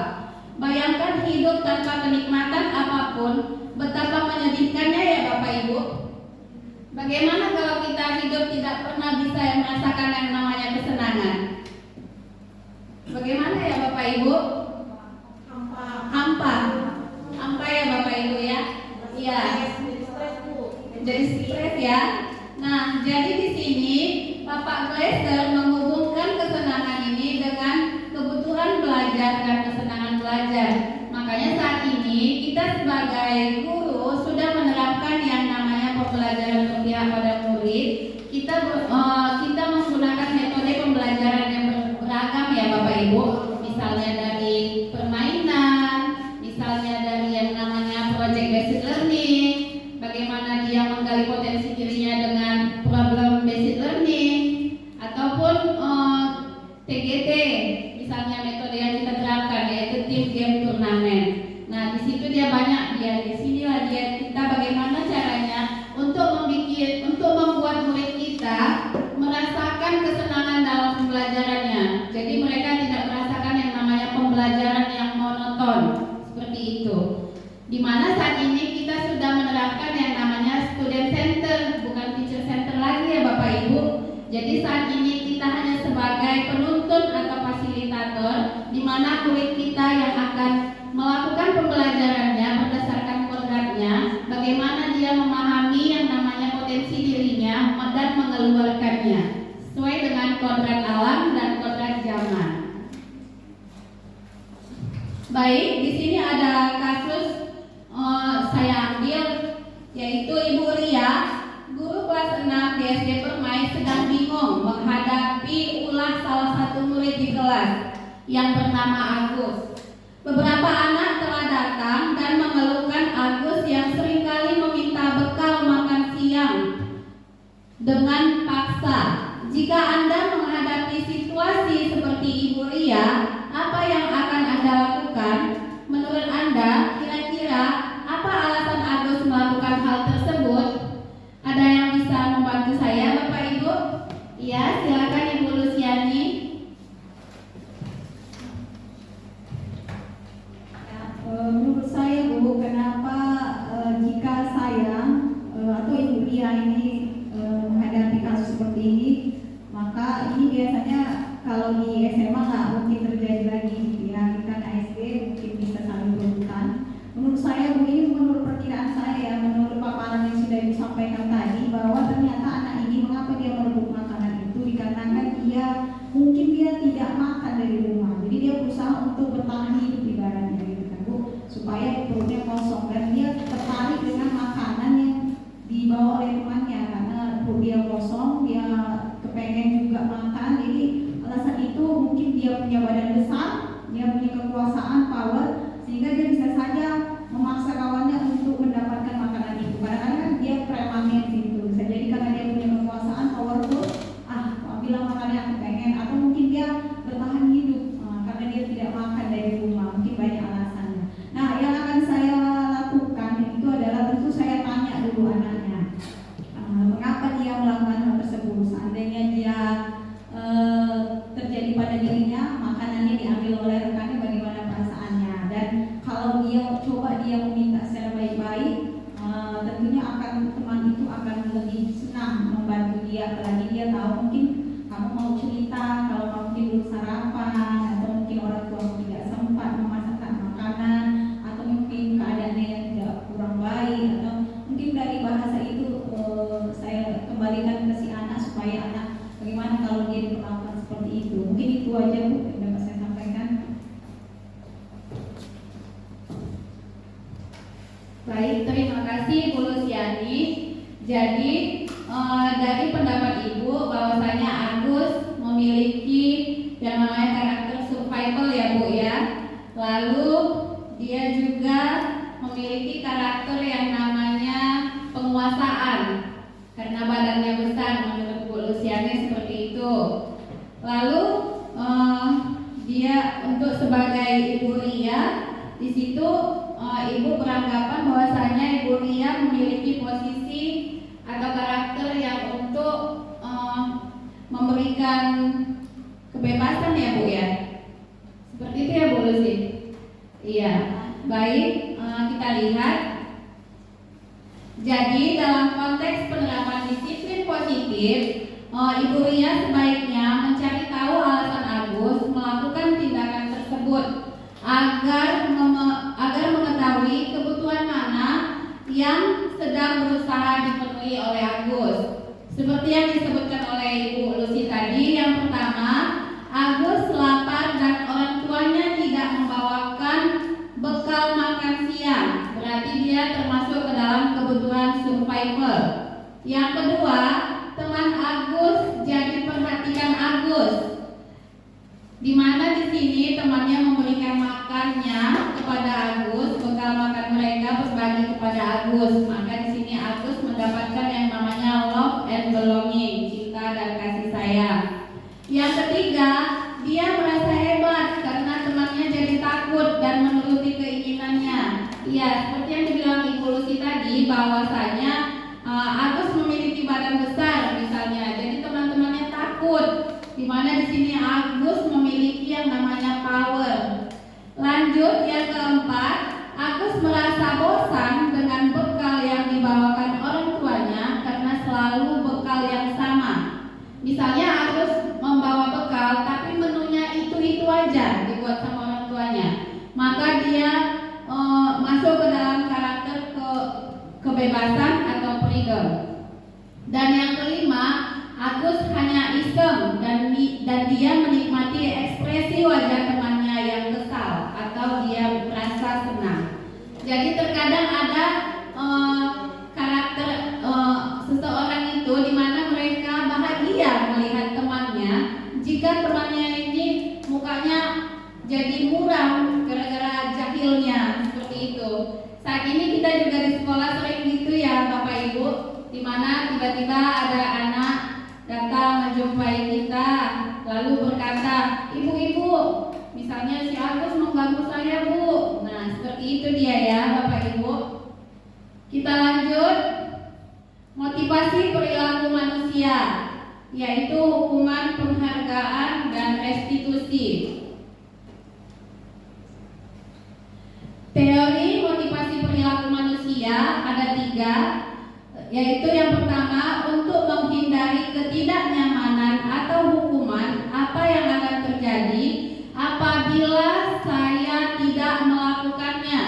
Bayangkan hidup tanpa kenikmatan apapun, betapa menyedihkannya ya Bapak Ibu. Bagaimana kalau kita hidup tidak pernah bisa merasakan yang namanya kesenangan? Bagaimana ya Bapak Ibu? Hampa ya Bapak Ibu ya. Iya. Jadi stres ya. Nah, jadi di sini Bapak Glaser menghubungkan kesenangan ini dengan kebutuhan belajar dan kesenangan belajar. Makanya saat ini kita sebagai guru sudah menerapkan yang namanya pembelajaran berpihak pada murid. Kita menggunakan metode pembelajaran yang beragam ya Bapak Ibu. Misalnya dari permainan, misalnya dari yang namanya project based learning, bagaimana dia menggali potensi dirinya dengan problem based learning, ataupun TGT, misalnya metode yang kita terapkan yaitu team game turnamen. Nah, di situ dia banyak disinilah kita bagaimana caranya untuk membuat murid kita merasakan kesenangan dalam pembelajarannya. Jadi mereka tidak merasakan yang namanya pembelajaran yang monoton seperti itu. Di mana saat ini kita sudah menerapkan yang namanya student center, bukan teacher center lagi ya Bapak Ibu. Jadi saat ini kita hanya sebagai penuntun atau fasilitator, di mana murid kita yang akan melakukan pembelajarannya berdasarkan kodratnya, bagaimana dia memahami yang namanya potensi dirinya dan mengeluarkannya sesuai dengan kodrat alam dan kodrat zaman. Baik, di sini ada kasus saya ambil, yaitu Ibu Ria, guru kelas 6 di SD Permai, sedang bingung menghadapi ulah salah satu murid di kelas yang bernama Agus. Beberapa anak telah datang dan mengeluhkan Agus yang seringkali meminta bekal makan siang dengan paksa. Jika Anda menghadapi situasi seperti Ibu Ria, apa yang akan Anda lakukan? Menurut Anda, kira-kira apa alasan Agus melakukan hal tersebut? Ada yang bisa membantu saya, Bapak Ibu? Iya, silakan Ibu Luciani. Menurut saya Bu, kenapa jika saya atau Ibu Ria ini menghadapi kasus seperti ini, maka ini biasanya kalau di SMA nggak mungkin terjadi lagi gitu ya. Kita SD mungkin bisa saling berebutan. Menurut saya Bu, ini menurut perkiraan saya, menurut paparan yang sudah disampaikan tadi, bahwa ternyata anak ini mengapa dia merebut makanan itu dikarenakan mungkin dia tidak makan dari rumah. Jadi dia berusaha untuk bertahan hidup ibaratnya gitu kan Bu, supaya perutnya kosong, dan dia tertarik dengan makanan yang dibawa oleh temannya karena perut dia kosong, dia kepengen juga makan. Jadi alasan itu mungkin dia punya badan besar, dia punya kekuasaan, power, sehingga dia bisa saja memaksa kawannya untuk mendapatkan makanan itu. Kadang-kadang kan dia premamen gitu, bisa jadi karena dia punya kekuasaan, powerful, bilang makannya aku pengen, atau mungkin dia bertahan hidup karena dia tidak makan dari rumah. Mungkin banyak alasannya. Nah, yang akan saya lakukan itu adalah tentu saya tanya dulu anaknya, mengapa dia melakukan hal tersebut. Seandainya dia terjadi pada dirinya, makanannya diambil oleh rekannya, bagaimana perasaannya. Dan kalau dia meminta secara baik-baik, tentunya teman itu akan lebih senang membantu dia, apalagi dia tahu mungkin kamu mau cerita kalau kamu tidur sarapan, atau mungkin orang tua tidak sempat memasakkan makanan, atau mungkin keadaannya yang tidak kurang baik, atau mungkin dari bahasa itu saya kembalikan ke si anak supaya anak bagaimana kalau dia diperlakukan seperti itu. Mungkin itu aja Bu yang dapat saya sampaikan. Baik, terima kasih Bu Luciani. Jadi dari pendapat Ibu bahwasanya Agus memiliki yang namanya karakter survival ya Bu ya. Lalu dia juga memiliki karakter yang namanya penguasaan karena badannya besar menurut Bu Luciani seperti itu. Lalu dia untuk sebagai Ibu Ria di situ Ibu beranggapan bahwasanya Ibu Ria memiliki posisi atau karakter yang untuk memberikan kebebasan ya Bu ya. Seperti itu ya Bu Lucy. Iya. Baik, kita lihat. Jadi dalam konteks penerapan disiplin positif, Ibu Ria sebaiknya mencari tahu alasan Agus melakukan tindakan tersebut agar mengetahui kebutuhan mana yang sedang berusaha dipenuhi oleh Agus. Seperti yang disebutkan oleh Ibu Lucy tadi, yang pertama, Agus lapar dan orang tuanya tidak membawakan bekal makan siang, berarti dia termasuk ke dalam kebutuhan survival. Yang kedua, teman Agus jadi perhatikan Agus, di mana di sini temannya memberikan makannya kepada Agus, bekal makan mereka berbagi kepada Agus. Maka di sini Agus mendapatkan yang namanya love and belonging, cinta dan kasih sayang. Yang ketiga, dia merasa hebat karena temannya jadi takut dan menuruti keinginannya. Iya, seperti yang dibilang Ibu Lucy tadi, bahwasanya Agus memiliki badan besar misalnya, jadi teman-temannya takut. Di mana di sini Agus memiliki yang namanya power. Lanjut yang keempat, Agus merasa bosan dengan bekal yang dibawakan orang tuanya karena selalu bekal yang sama. Misalnya Agus membawa bekal tapi menunya itu aja dibuat sama orang tuanya, maka dia masuk ke dalam karakter kebebasan atau freedom. Dan yang kelima, Agus hanya iseng dan dia menikmati ekspresi wajah temannya yang kesal atau dia merasa senang. Jadi terkadang ada karakter seseorang itu di mana mereka bahagia melihat temannya jika temannya ini mukanya jadi muram gara-gara jahilnya, seperti itu. Saat ini kita juga di sekolah sering gitu ya Bapak Ibu, di mana tiba-tiba ada anak datang menjumpai kita lalu berkata, "Ibu-ibu, misalnya si Agus mengganggu saya Bu." Nah seperti itu dia ya Bapak Ibu. Kita lanjut. Motivasi perilaku manusia, yaitu hukuman, penghargaan, dan restitusi. Teori motivasi perilaku manusia ada 3, yaitu yang pertama, untuk menghindari ketidaknyamanan atau hukuman apa yang akan terjadi apabila saya tidak melakukannya.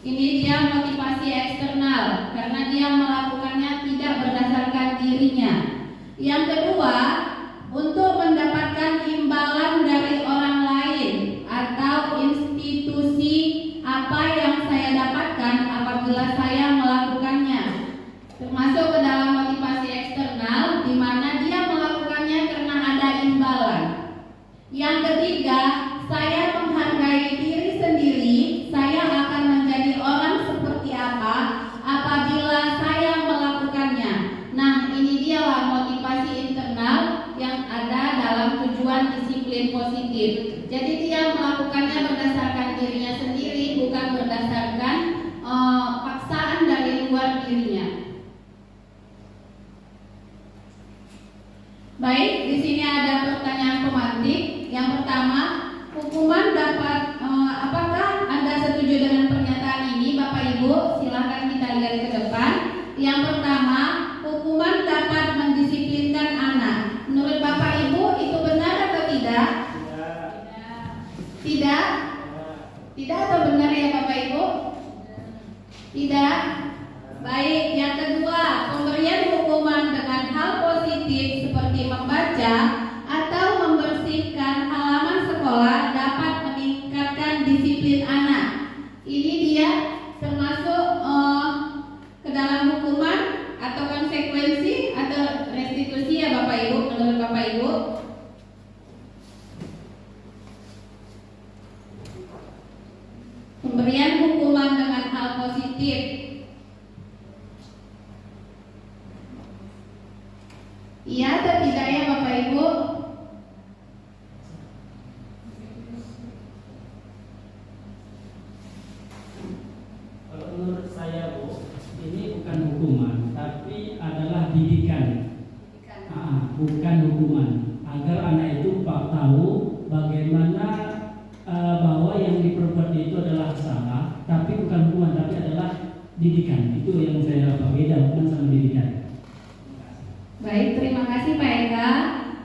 Ini dia motivasi eksternal, karena dia melakukannya tidak berdasarkan dirinya. Yang kedua, untuk mendapatkan imbalan dari orang lain atau institusi apa yang saya dapatkan apabila saya melakukannya. Termasuk ke dalam motivasi eksternal, di mana dia melakukannya karena ada imbalan. Yang ketiga, saya menghargai diri sendiri. Saya akan menjadi orang seperti apa apabila saya melakukannya. Nah, ini dialah motivasi internal yang ada dalam tujuan disiplin positif. Jadi dia melakukannya berdasarkan dirinya sendiri, bukan berdasarkan paksaan dari luar dirinya. Baik, di sini ada pertanyaan pemantik. Yang pertama, hukuman dapat apakah Anda setuju dengan pernyataan ini, Bapak Ibu? Silahkan kita lihat ke depan. Yang pertama, hukuman dapat mendisiplinkan anak. Menurut Bapak Ibu itu benar atau tidak? Tidak? Tidak atau benar ya Bapak Ibu? Tidak? Baik, yang kedua, pemberian hukuman dengan hal positif seperti membaca atau membersihkan halaman sekolah dapat meningkatkan disiplin anak. Ini dia termasuk ke dalam hukuman atau konsekuensi atau restitusi ya Bapak Ibu, menurut Bapak Ibu? Pemberian hukuman dengan hal positif. Iya atau tidak ya Bapak Ibu? Kalau menurut saya Bu, ini bukan hukuman, tapi adalah didikan. Bukan hukuman. Agar anak itu tahu bagaimana bahwa yang diperbuat itu adalah salah, tapi bukan hukuman, tapi adalah didikan. Itu yang saya beda hukuman sama didikan. Baik, terima kasih Pak Eka.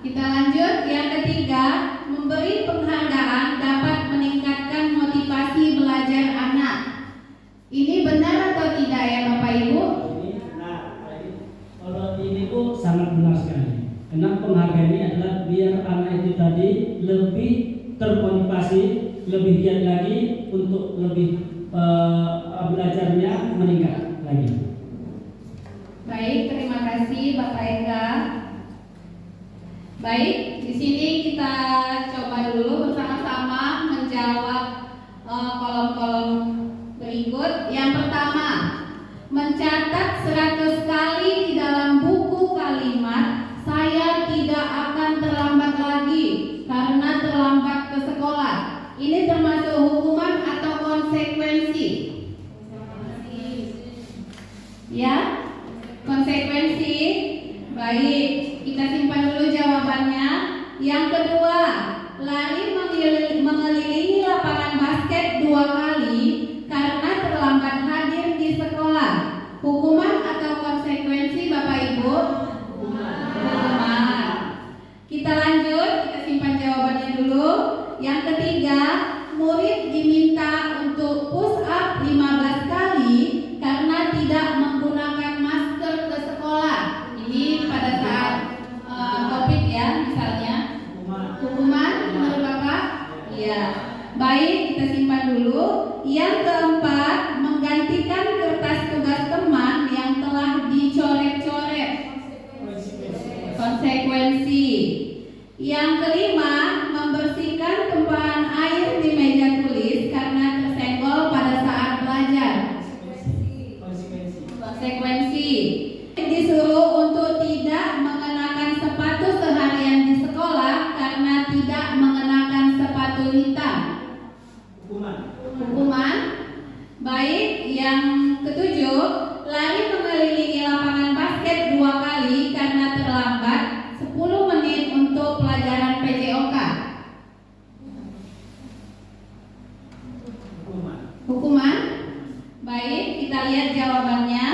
Kita lanjut. Yang ketiga, memberi penghargaan dapat meningkatkan motivasi belajar anak. Ini benar atau tidak ya Bapak Ibu? Ini benar. Kalau ini Bu sangat benar sekali. Karena penghargaan ini adalah biar anak itu tadi lebih termotivasi, lebih giat lagi untuk lebih belajarnya meningkat lagi. Baik, terima kasih Bapak Eka. Baik, di sini kita coba dulu bersama-sama menjawab kolom-kolom berikut. Yang pertama, mencatat 100 kali di dalam buku kalimat "Saya tidak akan terlambat lagi karena terlambat ke sekolah". Ini termasuk hukuman atau konsekuensi? Ya, konsekuensi. Baik, kita simpan dulu jawabannya. Yang kedua, lari mengelilingi lapangan basket 2 kali karena terlambat hadir di sekolah. Hukuman atau konsekuensi Bapak Ibu? Hukuman. Kita lanjut, kita simpan jawabannya dulu. Yang ketiga, murid diminta untuk push up 15 kali karena tidak menggunakan masker ke sekolah. Ini pada saat COVID ya misalnya. Hukuman menurut Bapak? Iya. Baik, kita simpan dulu. Yang keempat, menggantikan kertas tugas teman yang telah dicoret-coret. Konsekuensi. Yang kelima, membersihkan tumpahan air di meja tulis karena tersenggol pada saat belajar. Konsekuensi. Disuruh untuk tidak mengenakan sepatu seharian di sekolah karena tidak mengenakan sepatu hitam. Hukuman. Baik, yang ketujuh, lari mengelilingi lapangan basket 2 kali karena terlambat 10 menit untuk pelajaran PJOK. Hukuman. Baik, kita lihat jawabannya.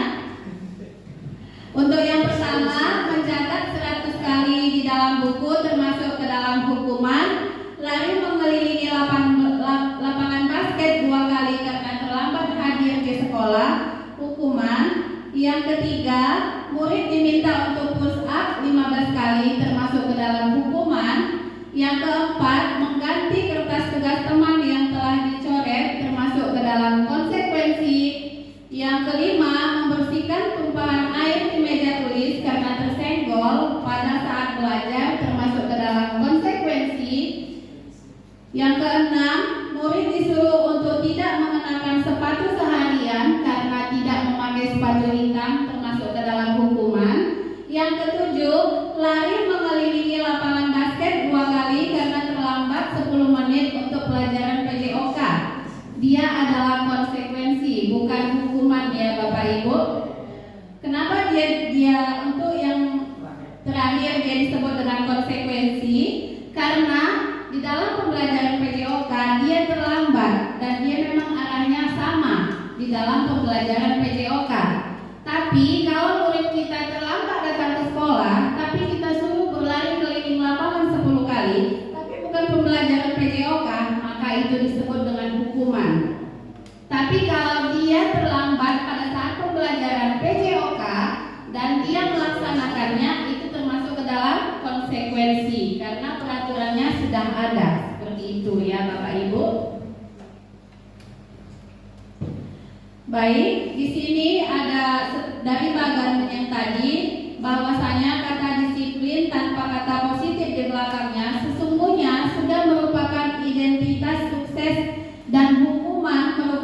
Untuk yang pertama, mencatat 100 kali di dalam buku termasuk ke dalam hukuman. Lari mengelilingi lapangan basket 2 kali karena terlambat hadir di sekolah. Hukuman. Yang ketiga, murid diminta untuk push up 15 kali termasuk ke dalam hukuman. Yang keempat, mengganti kertas tugas teman yang telah dicoret termasuk ke dalam konsekuensi. Yang kelima, membersihkan tumpahan air di meja tulis karena tersenggol pada saat belajar termasuk ke dalam konsekuensi. Yang keenam, murid disuruh untuk tidak mengenakan sepatu seharian karena tidak memakai sepatu hitam termasuk ke dalam hukuman. Yang ketujuh, lari mengelilingi lapangan basket 2 kali karena terlambat 10 menit untuk pelajaran PJOK. Dia adalah konsekuensi, bukan hukuman ya Bapak Ibu. Kenapa dia untuk yang terakhir dia disebut dengan konsekuensi? Karena di dalam pembelajaran PJOK dia terlambat dan dia memang arahnya sama di dalam pembelajaran PJOK. Tapi kalau murid kita terlambat datang ke sekolah, tapi kita suruh berlari keliling lapangan 10 kali, tapi bukan pembelajaran PJOK, maka itu disebut dengan hukuman. Tapi kalau dia terlambat pada saat pembelajaran PJOK dan dia melaksanakannya, itu termasuk ke dalam konsekuensi karena peraturannya sudah ada. Seperti itu ya Bapak Ibu. Baik, di sini ada dari bagian yang tadi bahwasanya kata disiplin tanpa kata positif di belakangnya sesungguhnya sudah merupakan identitas sukses dan hukuman merupakan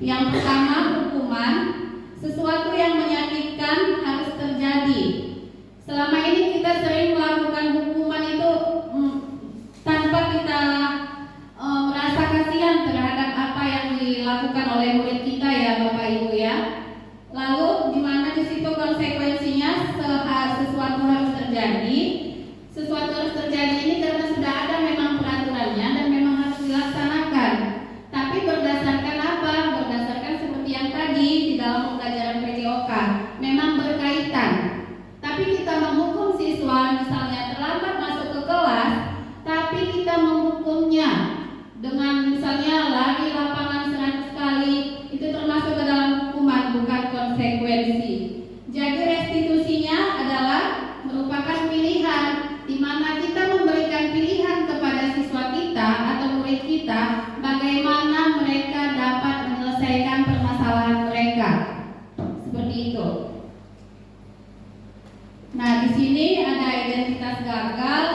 Yang pertama, hukuman. Sesuatu yang menyakitkan harus terjadi. Selama ini kita sering melakukan hukuman itu tanpa kita merasa kasihan terhadap apa yang dilakukan oleh murid kita ya Bapak Ibu ya. Lalu di mana di situ konsekuensinya sesuatu harus terjadi. Sesuatu harus terjadi ini karena sudah ada memang peraturannya dan memang harus dilaksanakan. Tapi berdasarkan apa? Berdasarkan seperti yang tadi di dalam pembelajaran PJOK, memang berkaitan. Tapi kita menghukum siswa misalnya terlambat masuk ke kelas, tapi kita menghukumnya dengan misalnya lari lapangan 100 kali, itu termasuk ke dalam hukuman, bukan konsekuensi. Jadi restitusinya adalah merupakan pilihan, di mana kita memberikan pilihan kepada siswa kita atau murid kita bagaimana mereka dapat menyelesaikan permasalahan mereka. Seperti itu. Nah, di sini ada identitas gagal,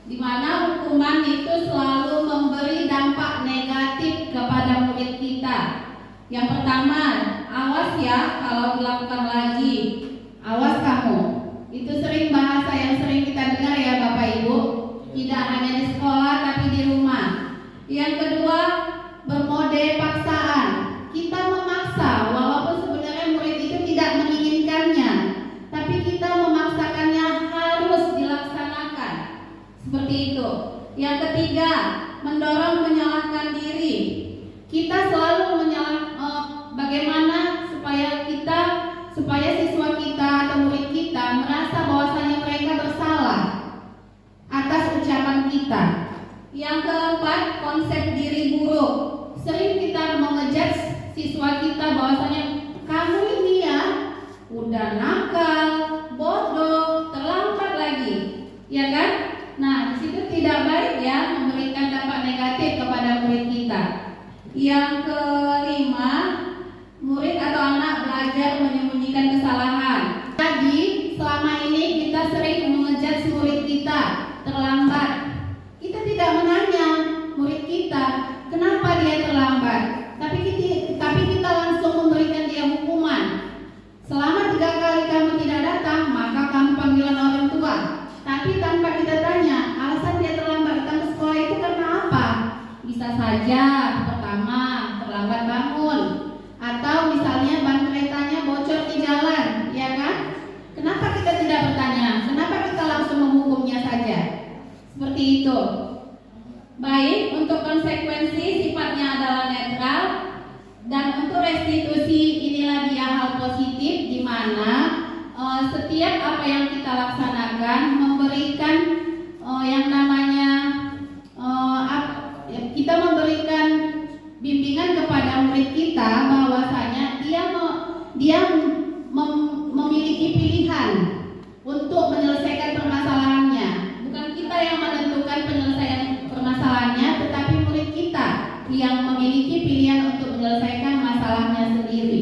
di mana hukuman itu selalu memberi dampak negatif kepada murid kita. Yang pertama, awas ya kalau dilakukan lagi. Awas kamu. Itu sering bahasa yang sering kita dengar ya Bapak Ibu. Tidak hanya di sekolah tapi di rumah. Yang kedua, bermode paksaan. Kita memaksa walaupun sebenarnya murid itu tidak menginginkannya, tapi kita memaksakannya harus dilaksanakan. Seperti itu. Yang ketiga, mendorong menyalahkan diri. Kita selalu bagaimana supaya siswa kita atau murid kita merasa bahwasanya mereka bersalah atas ucapan kita. Yang keempat, konsep diri buruk. Sering kita mengejudge siswa kita bahwasanya kamu ini ya udah nakal, bodoh, terlambat lagi, ya kan? Nah, di situ tidak baik ya, memberikan dampak negatif kepada murid kita. Yang kelima, murid atau anak belajar menyembunyikan kesalahan. Jadi, selama ini kita sering mengejudge murid kita terlambat. Kita tidak menanya murid kita kenapa dia terlambat, tapi kita langsung memberikan dia hukuman. Selama 3 kali kamu tidak datang, maka kamu panggilan orang tua. Tapi tanpa kita tanya alasan dia terlambat datang ke sekolah itu karena apa? Bisa saja pertama terlambat bangun, atau misalnya ban keretanya bocor di jalan, ya kan? Kenapa kita tidak bertanya? Kenapa kita langsung menghukumnya saja? Seperti itu. Baik, untuk konsekuensi sifatnya adalah netral, dan untuk restitusi inilah dia hal positif di mana setiap apa yang kita laksanakan memberikan yang namanya kita memberikan bimbingan kepada murid kita bahwasanya dia memiliki pilihan untuk menyelesaikan permasalahannya. Bukan kita yang menentukan penyelesaian permasalahannya, tetapi murid kita yang memiliki pilihan untuk menyelesaikan masalahnya sendiri.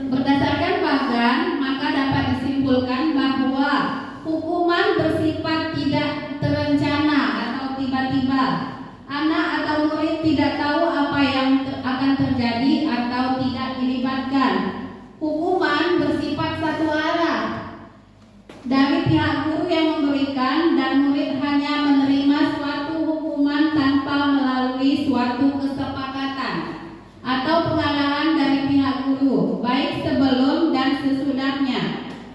Berdasarkan Pagan, maka dapat disimpulkan bahwa hukuman bersifat tidak terencana atau tiba-tiba. Anak atau murid tidak tahu apa yang akan terjadi atau tidak dilibatkan. Hukuman bersifat satu arah dari pihak guru yang memberikan, dan murid hanya menerima suatu hukuman tanpa melalui suatu kesepakatan atau pengarahan dari pihak guru, baik sebelum dan sesudahnya.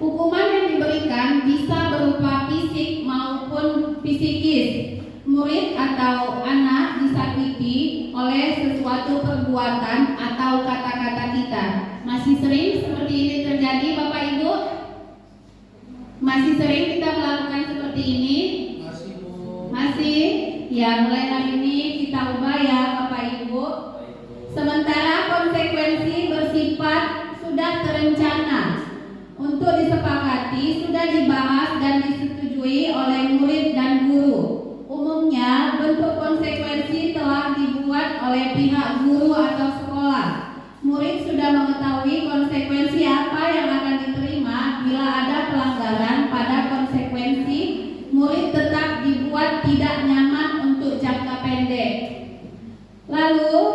Hukuman yang diberikan bisa berupa fisik maupun psikis. Murid atau anak disakiti oleh sesuatu perbuatan atau kata-kata kita. Masih sering seperti ini terjadi Bapak Ibu? Masih sering kita melakukan seperti ini? Masih? Ya, mulai hari ini kita ubah ya Bapak Ibu. Sementara konsekuensi bersifat sudah terencana, untuk disepakati, sudah dibahas dan disetujui oleh murid dan guru. Umumnya bentuk konsekuensi telah dibuat oleh pihak guru atau sekolah. Murid sudah mengetahui konsekuensi apa yang akan diterima bila ada pelanggaran. Pada konsekuensi, murid tetap dibuat tidak nyaman untuk jangka pendek. Lalu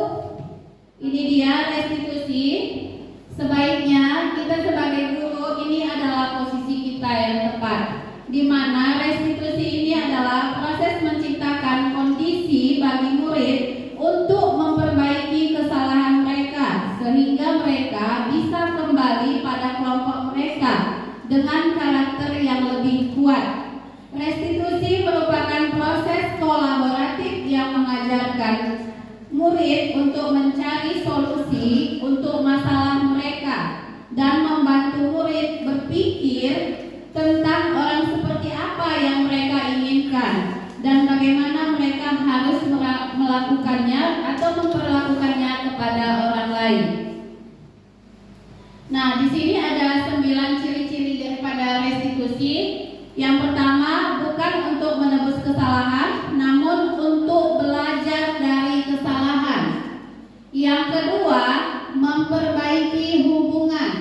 Sebaiknya kita sebagai guru ini adalah posisi kita yang tepat, di mana restitusi ini adalah proses menciptakan kondisi bagi murid untuk memperbaiki kesalahan mereka sehingga mereka bisa kembali pada kelompok mereka dengan karakter yang lebih kuat. Restitusi merupakan proses kolaboratif yang mengajarkan murid untuk mencari solusi untuk masalah mereka dan membantu murid berpikir tentang orang seperti apa yang mereka inginkan dan bagaimana mereka harus melakukannya atau memperlakukannya kepada orang lain. Nah, di sini ada 9 ciri-ciri daripada restitusi. Yang pertama, bukan untuk menebus kesalahan, namun untuk belajar dari kesalahan. Yang kedua, memperbaiki hubungan.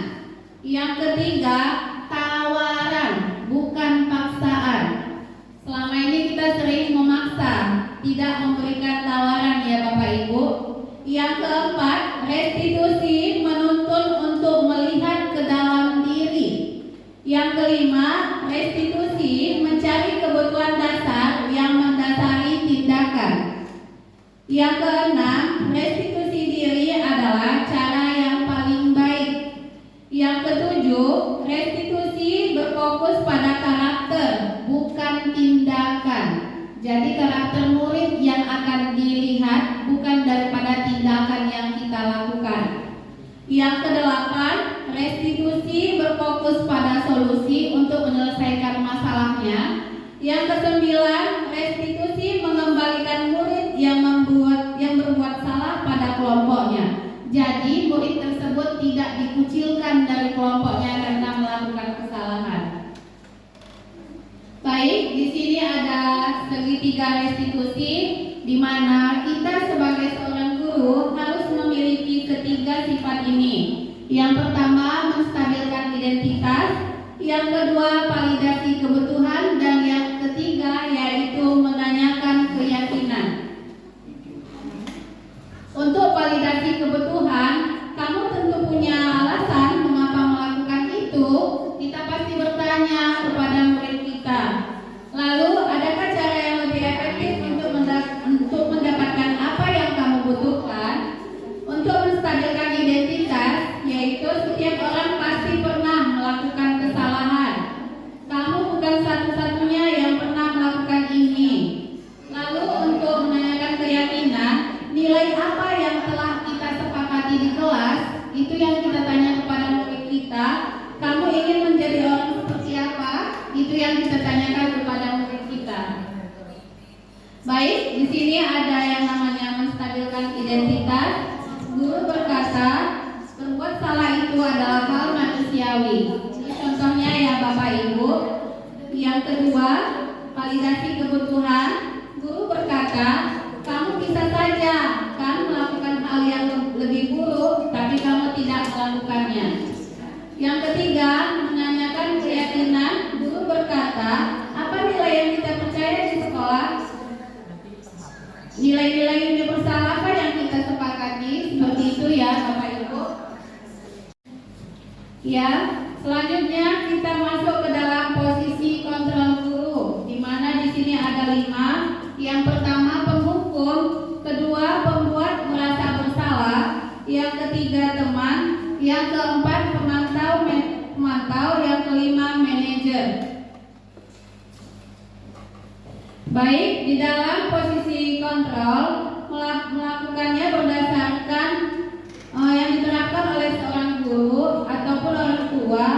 Yang ketiga, tawaran, bukan paksaan. Selama ini kita sering memaksa, tidak memberikan tawaran ya Bapak Ibu. Yang keempat, restitusi menuntun untuk melihat ke dalam diri. Yang kelima, restitusi mencari kebutuhan dasar yang mendasari tindakan. Yang keenam, restitusi diri adalah cara yang paling baik. Yang ketujuh, restitusi berfokus pada karakter, bukan tindakan. Jadi karakter murid yang akan dilihat, bukan daripada tindakan yang kita lakukan. Yang kedelapan, restitusi berfokus pada solusi untuk menyelesaikan masalahnya. Yang kesembilan, restitusi mengembalikan murid yang berbuat salah pada kelompoknya. Jadi murid tersebut tidak dikucilkan dari kelompoknya karena melakukan kesalahan. Baik, di sini ada segitiga restitusi, di mana kita sebagai seorang guru harus memiliki ketiga sifat ini. Yang pertama, menstabilkan identitas. Yang kedua, validasi kebutuhan. Dan yang ketiga, yaitu menanyakan keyakinan. Untuk validasi kebutuhan, kamu tentu punya alasan mengapa melakukan itu. Kita pasti bertanya kepada murid kita. Lalu, adakah cara yang lebih efektif untuk mendapatkan apa yang kamu butuhkan? Untuk menstabilkan identitas, yaitu setiap orang pasti pernah melakukan kesalahan. Kamu bukan satu-satunya yang pernah melakukan ini. Lalu untuk menanyakan keyakinan, nilai apa yang telah kita sepakati di kelas, itu yang kita tanya kepada murid kita. Kamu ingin menjadi orang seperti apa? Itu yang kita tanyakan kepada murid kita. Baik, di sini ada yang namanya menstabilkan identitas. Guru berkata, berbuat salah itu adalah hal manusiawi. Ini contohnya ya Bapak Ibu. Yang kedua, validasi kebutuhan. Guru berkata, kamu bisa saja kan melakukan hal yang lebih buruk, tapi kamu tidak melakukannya. Yang ketiga, menanyakan keyakinan. Guru berkata, apa nilai yang kita percaya di sekolah? Nilai-nilai universal apa yang kita sepakati? Seperti itu ya Bapak Ibu. Ya, selanjutnya kita masuk ke dalam posisi kontrol guru, di mana di sini ada 5. Yang pertama, penghukum. Kedua, pembuat merasa bersalah. Yang ketiga, teman. Yang keempat, pemantau. Yang kelima, manajer. Baik, di dalam posisi kontrol, melakukannya berdasarkan yang diterapkan oleh seorang guru ataupun orang tua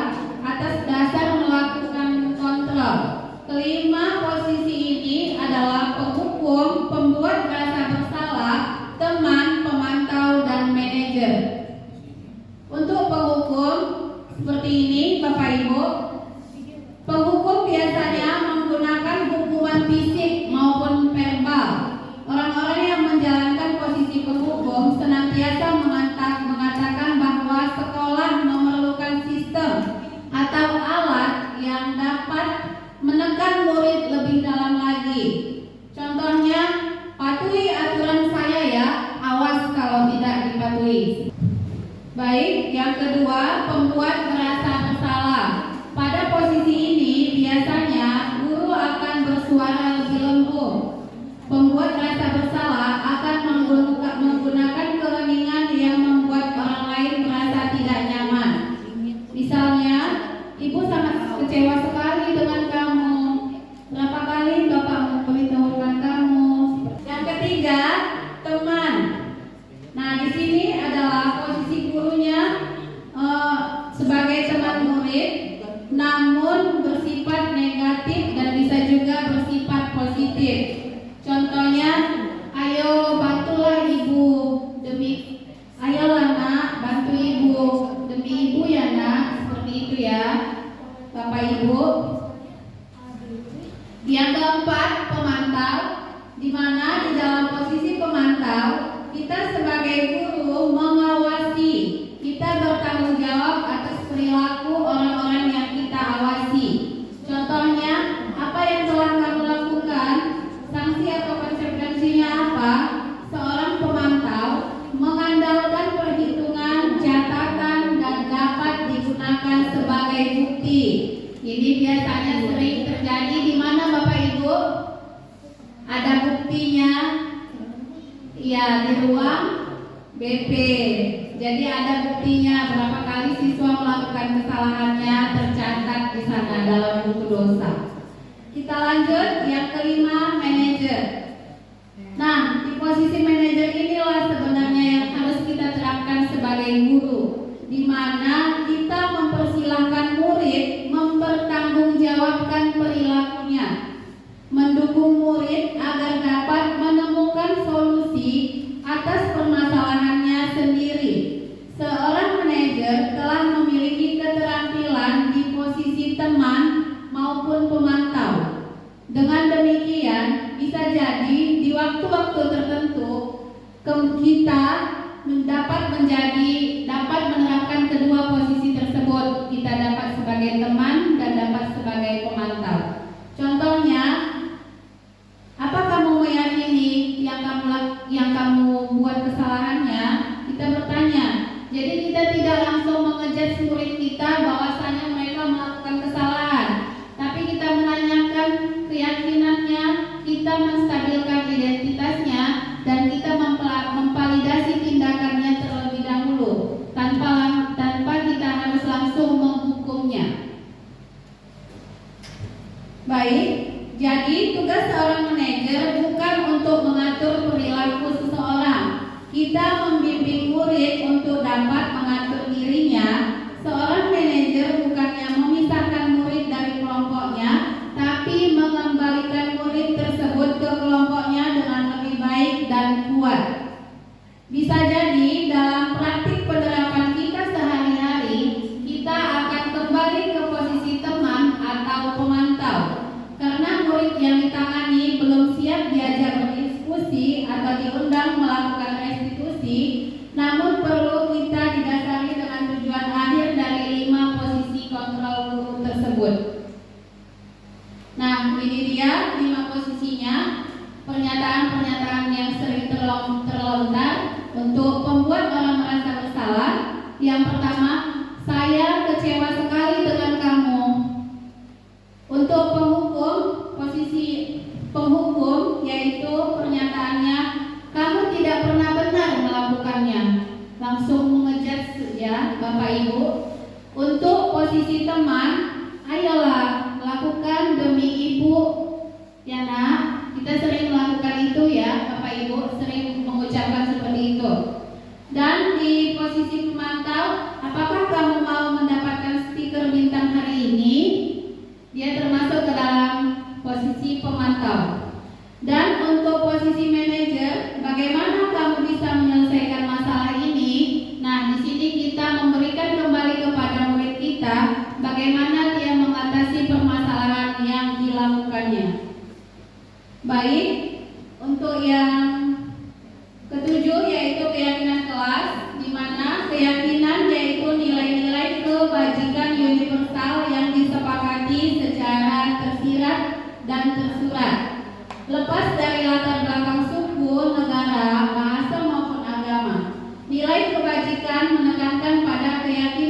atas dasar melakukan kontrol. Kelima posisi ini adalah penghukum, pembuat merasa bersalah, teman, pemantau, dan manajer. Untuk penghukum seperti ini Bapak Ibu, penghukum biasanya menggunakan hukuman fisik maupun verbal. Orang-orang yang menjalankan posisi penghukum senantiasa mengatakan bahwa sekolah memerlukan sistem atau alat yang dapat menekan murid lebih dalam lagi. Contohnya, patuhi aturan saya ya, awas kalau tidak dipatuhi. Baik, yang kedua, pembuat merasa bersalah. Pada posisi ini biasanya guru akan bersuara lebih lembut. Pembuat rasa bersalah akan menggunakan keheningan yang membuat orang lain merasa tidak nyaman. Misalnya, ibu sangat kecewa sekali dengan kamu. Berapa kali bapak memberitahukan kamu? Yang ketiga, teman. Nah, di sini adalah posisi gurunya sebagai teman murid, namun bersifat negatif dan bisa juga bersifat positif. Contohnya, ayo bantulah ibu ayolah nak, bantu ibu demi ibu ya nak, seperti itu ya Bapak Ibu. Yang keempat, pemantau, di mana di dalam posisi pemantau kita sebagai guru mengawasi, kita bertanggung jawab atas perilaku orang-orang yang kita awasi. Contohnya, apa yang telah kamu lakukan, sanksi atau konsekuensinya apa? Seorang pemantau mengandalkan perhitungan, catatan, dan dapat digunakan sebagai bukti. Ini biasanya sering terjadi di mana Bapak Ibu? Ada buktinya, ya di ruang BP. Jadi ada buktinya berapa kali siswa melakukan kesalahannya tercatat di sana dalam buku dosa. Kita lanjut, yang kelima, manajer. Nah, di posisi manajer inilah sebenarnya yang harus kita terapkan sebagai guru, di mana kita mempersilahkan murid mempertanggungjawabkan perilakunya, mendukung murid agar dapat menemukan solusi atas permasalahannya sendiri. Seorang manajer telah memiliki keterampilan di posisi teman maupun pemantau. Dengan demikian, bisa jadi di waktu-waktu tertentu kita dapat menerapkan kedua posisi tersebut. Kita dapat sebagai teman dan dapat sebagai pemantau. Contohnya, apa kamu meyakini yang kamu buat kesalahannya? Kita bertanya. Jadi kita tidak langsung mengejudge murid kita bahwasanya mereka melakukan kesalahan, tapi kita menanyakan keyakinannya, kita menstabilkan identitasnya, dan kita memvalidasi tindakannya terlebih dahulu tanpa kita harus langsung menghukumnya. Baik, jadi tugas seorang manajer bukan untuk mengatur perilaku seseorang. Kita membimbing murid untuk dapat mengatur dirinya. Seorang manajer bukannya memisahkan murid dari kelompoknya, tapi mengembalikan murid tersebut ke kelompoknya dengan lebih baik dan kuat. Bisa jadi dalam praktik penerapan kita sehari-hari, kita akan kembali ke posisi teman atau pemantau. Karena murid yang ditangani belum siap diajak berdiskusi atau diundang melakukan restitusi, namun perlu kita didasari dengan tujuan akhir dari 5 posisi kontrol guru tersebut. Nah, ini dia 5 posisinya, pernyataan-pernyataan yang sering terlontar untuk membuat orang merasa bersalah. Yang pertama, saya kecewa sekali dengan kamu. Untuk penghukum, posisi penghukum yaitu pernyataannya, kamu tidak pernah benar melakukannya. Langsung mengejudge ya Bapak Ibu. Untuk posisi teman, ayolah lakukan demi ibu ya nak. Kita sering melakukan itu ya Bapak Ibu, sering mengucapkan seperti itu. Dan di posisi pemantau, apakah kamu mau mendapatkan stiker bintang hari ini? Dia termasuk ke dalam posisi pemantau. Dan untuk posisi manajer, bagaimana kamu bisa menyelesaikan masalah ini? Nah, di sini kita memberikan kembali kepada murid kita bagaimana dia mengatasi permasalahan yang dilakukannya. Baik, untuk yang ketujuh yaitu keyakinan kelas, di mana keyakinan yaitu nilai-nilai kebajikan universal yang disepakati secara tersirat dan tersurat, lepas dari latar belakang suku, negara, bahasa maupun agama. Nilai kebajikan menekankan pada keyakinan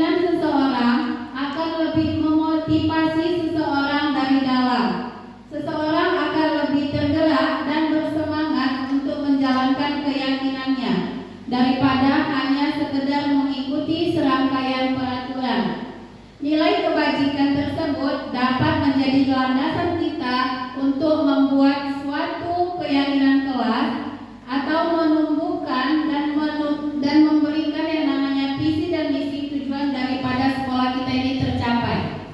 Nilai kebajikan tersebut dapat menjadi landasan kita untuk membuat suatu keyakinan kelas atau menumbuhkan dan memberikan yang namanya visi dan misi tujuan daripada sekolah kita ini tercapai.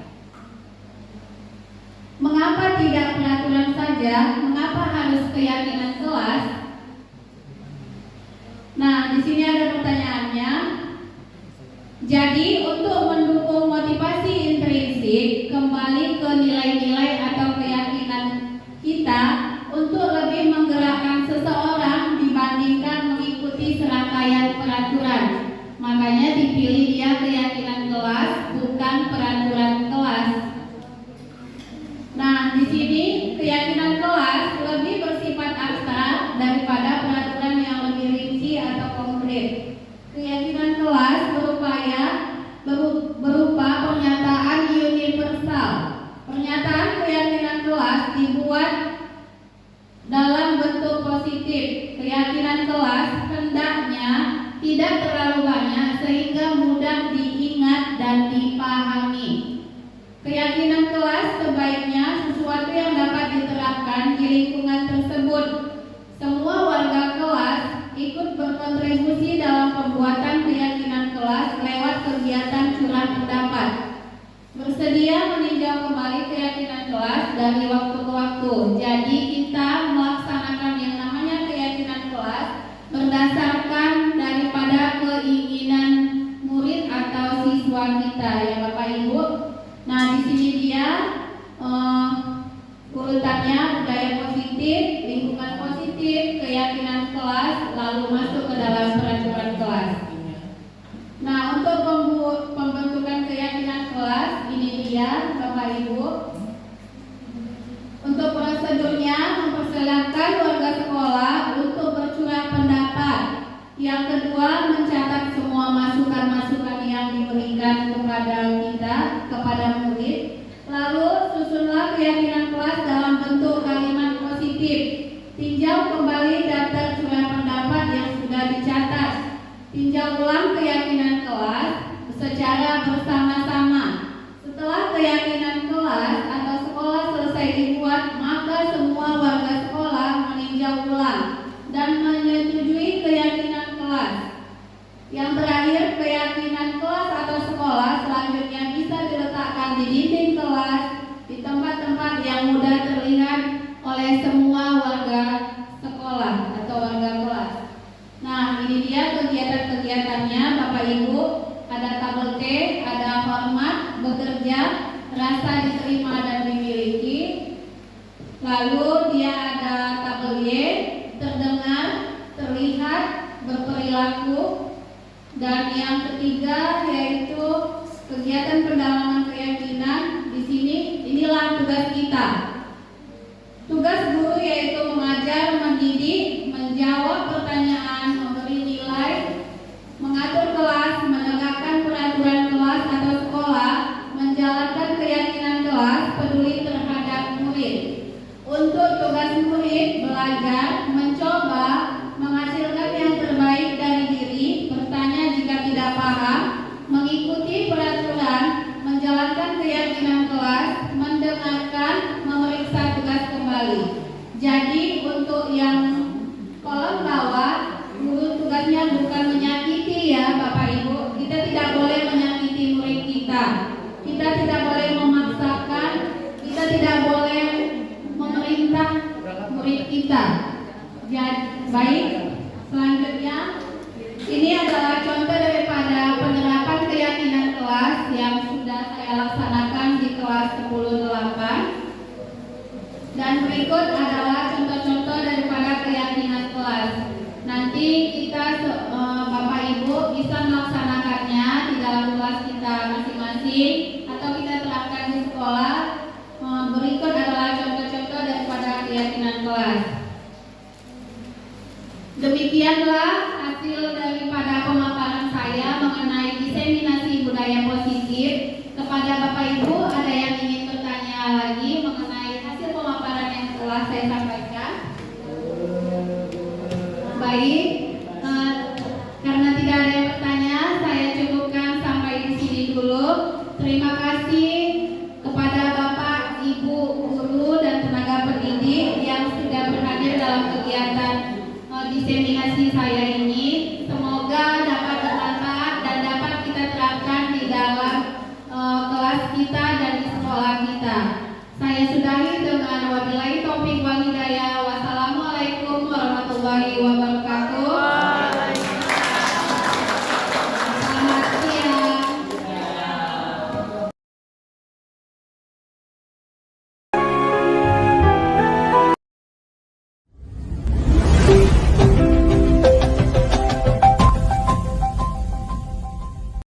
Mengapa tidak peraturan saja? Mengapa harus keyakinan kelas? Nah, di sini ada pertanyaannya. Jadi untuk mendukung motivasi intrinsik kembali ke nilai-nilai atau keyakinan kita untuk lebih menggerakkan seseorang dibandingkan mengikuti serangkaian peraturan. Makanya dipilih dia keyakinan kelas, bukan peraturan kelas. Nah, di sini keyakinan kelas lebih bersifat abstrak daripada peraturan yang lebih rinci atau konkret. Keyakinan kelas berupa pernyataan universal. Pernyataan keyakinan kelas dibuat dalam bentuk positif. Keyakinan kelas hendaknya tidak terlalu banyak sehingga mudah diingat dan dipahami. Keyakinan kelas sebaiknya sesuatu yang dapat diterapkan di lingkungan tersebut. Semua warga kelas ikut berkontribusi dalam pembuatan keyakinan kelas lewat kegiatan curah pendapat. Bersedia meninjau kembali keyakinan kelas dari waktu ke waktu. Jadi kita melaksanakan yang namanya keyakinan kelas berdasarkan daripada keinginan murid atau siswa kita, ya Bapak Ibu. Nah, di sini dia urutannya: budaya positif, lingkungan positif, keyakinan kelas, lalu masuk ke dalam peraturan kelas. Nah, untuk pembentukan keyakinan kelas, ini dia Bapak Ibu. Untuk prosedurnya, mempersilahkan warga sekolah untuk bercurah pendapat. Yang kedua, mencatat semua masukan-masukan yang diberikan kepada kita, kepada murid. Lalu susunlah keyakinan kelas dalam bentuk kalimat positif. Tinjau kembali daftar curah pendapat yang sudah dicatat. Tinjau ulang keyakinan kelas secara bersama-sama. Setelah keyakinan kelas atau sekolah selesai dibuat, maka semua warga sekolah meninjau ulang dan menyetujui keyakinan kelas. Yang terakhir, keyakinan kelas atau sekolah selanjutnya bisa diletakkan di dinding kelas, di tempat-tempat yang mudah terlihat oleh semua warga sekolah atau warga kelas. Nah, ini dia kegiatan-kegiatannya Bapak Ibu. Ada tabel T, ada hormat, bekerja, rasa diterima dan dimiliki. Lalu dia ada tabel Y, terdengar, terlihat, berperilaku. Dan yang ketiga yaitu kegiatan pendalaman keyakinan. Di sini inilah tugas kita. Tugas guru yaitu mengajar, mendidik, menjawab pertanyaan, memberi nilai, mengatur kelas, menegakkan peraturan kelas atau sekolah, menjalankan keyakinan kelas, peduli terhadap murid. Untuk tugas murid belajar, mencoba menghasilkan yang terbaik dari diri, bertanya jika tidak paham, mengikuti peraturan, menjalankan keyakinan kelas, mendengarkan, memeriksa tugas kembali. Jadi untuk yang kolom bawah, guru tugasnya bukan menyakiti ya Bapak Ibu. Kita tidak boleh menyakiti murid kita. Kita tidak boleh memaksakan, kita tidak boleh memerintah murid kita. Jadi, baik, selanjutnya ini adalah contoh daripada penerapan keyakinan kelas yang sudah saya laksanakan di kelas 10-8. Dan berikut adalah contoh-contoh daripada keyakinan kelas. Nanti kita Bapak Ibu bisa melaksanakannya di dalam kelas kita masing-masing atau kita terapkan di sekolah. Berikut adalah contoh-contoh daripada keyakinan kelas. Demikianlah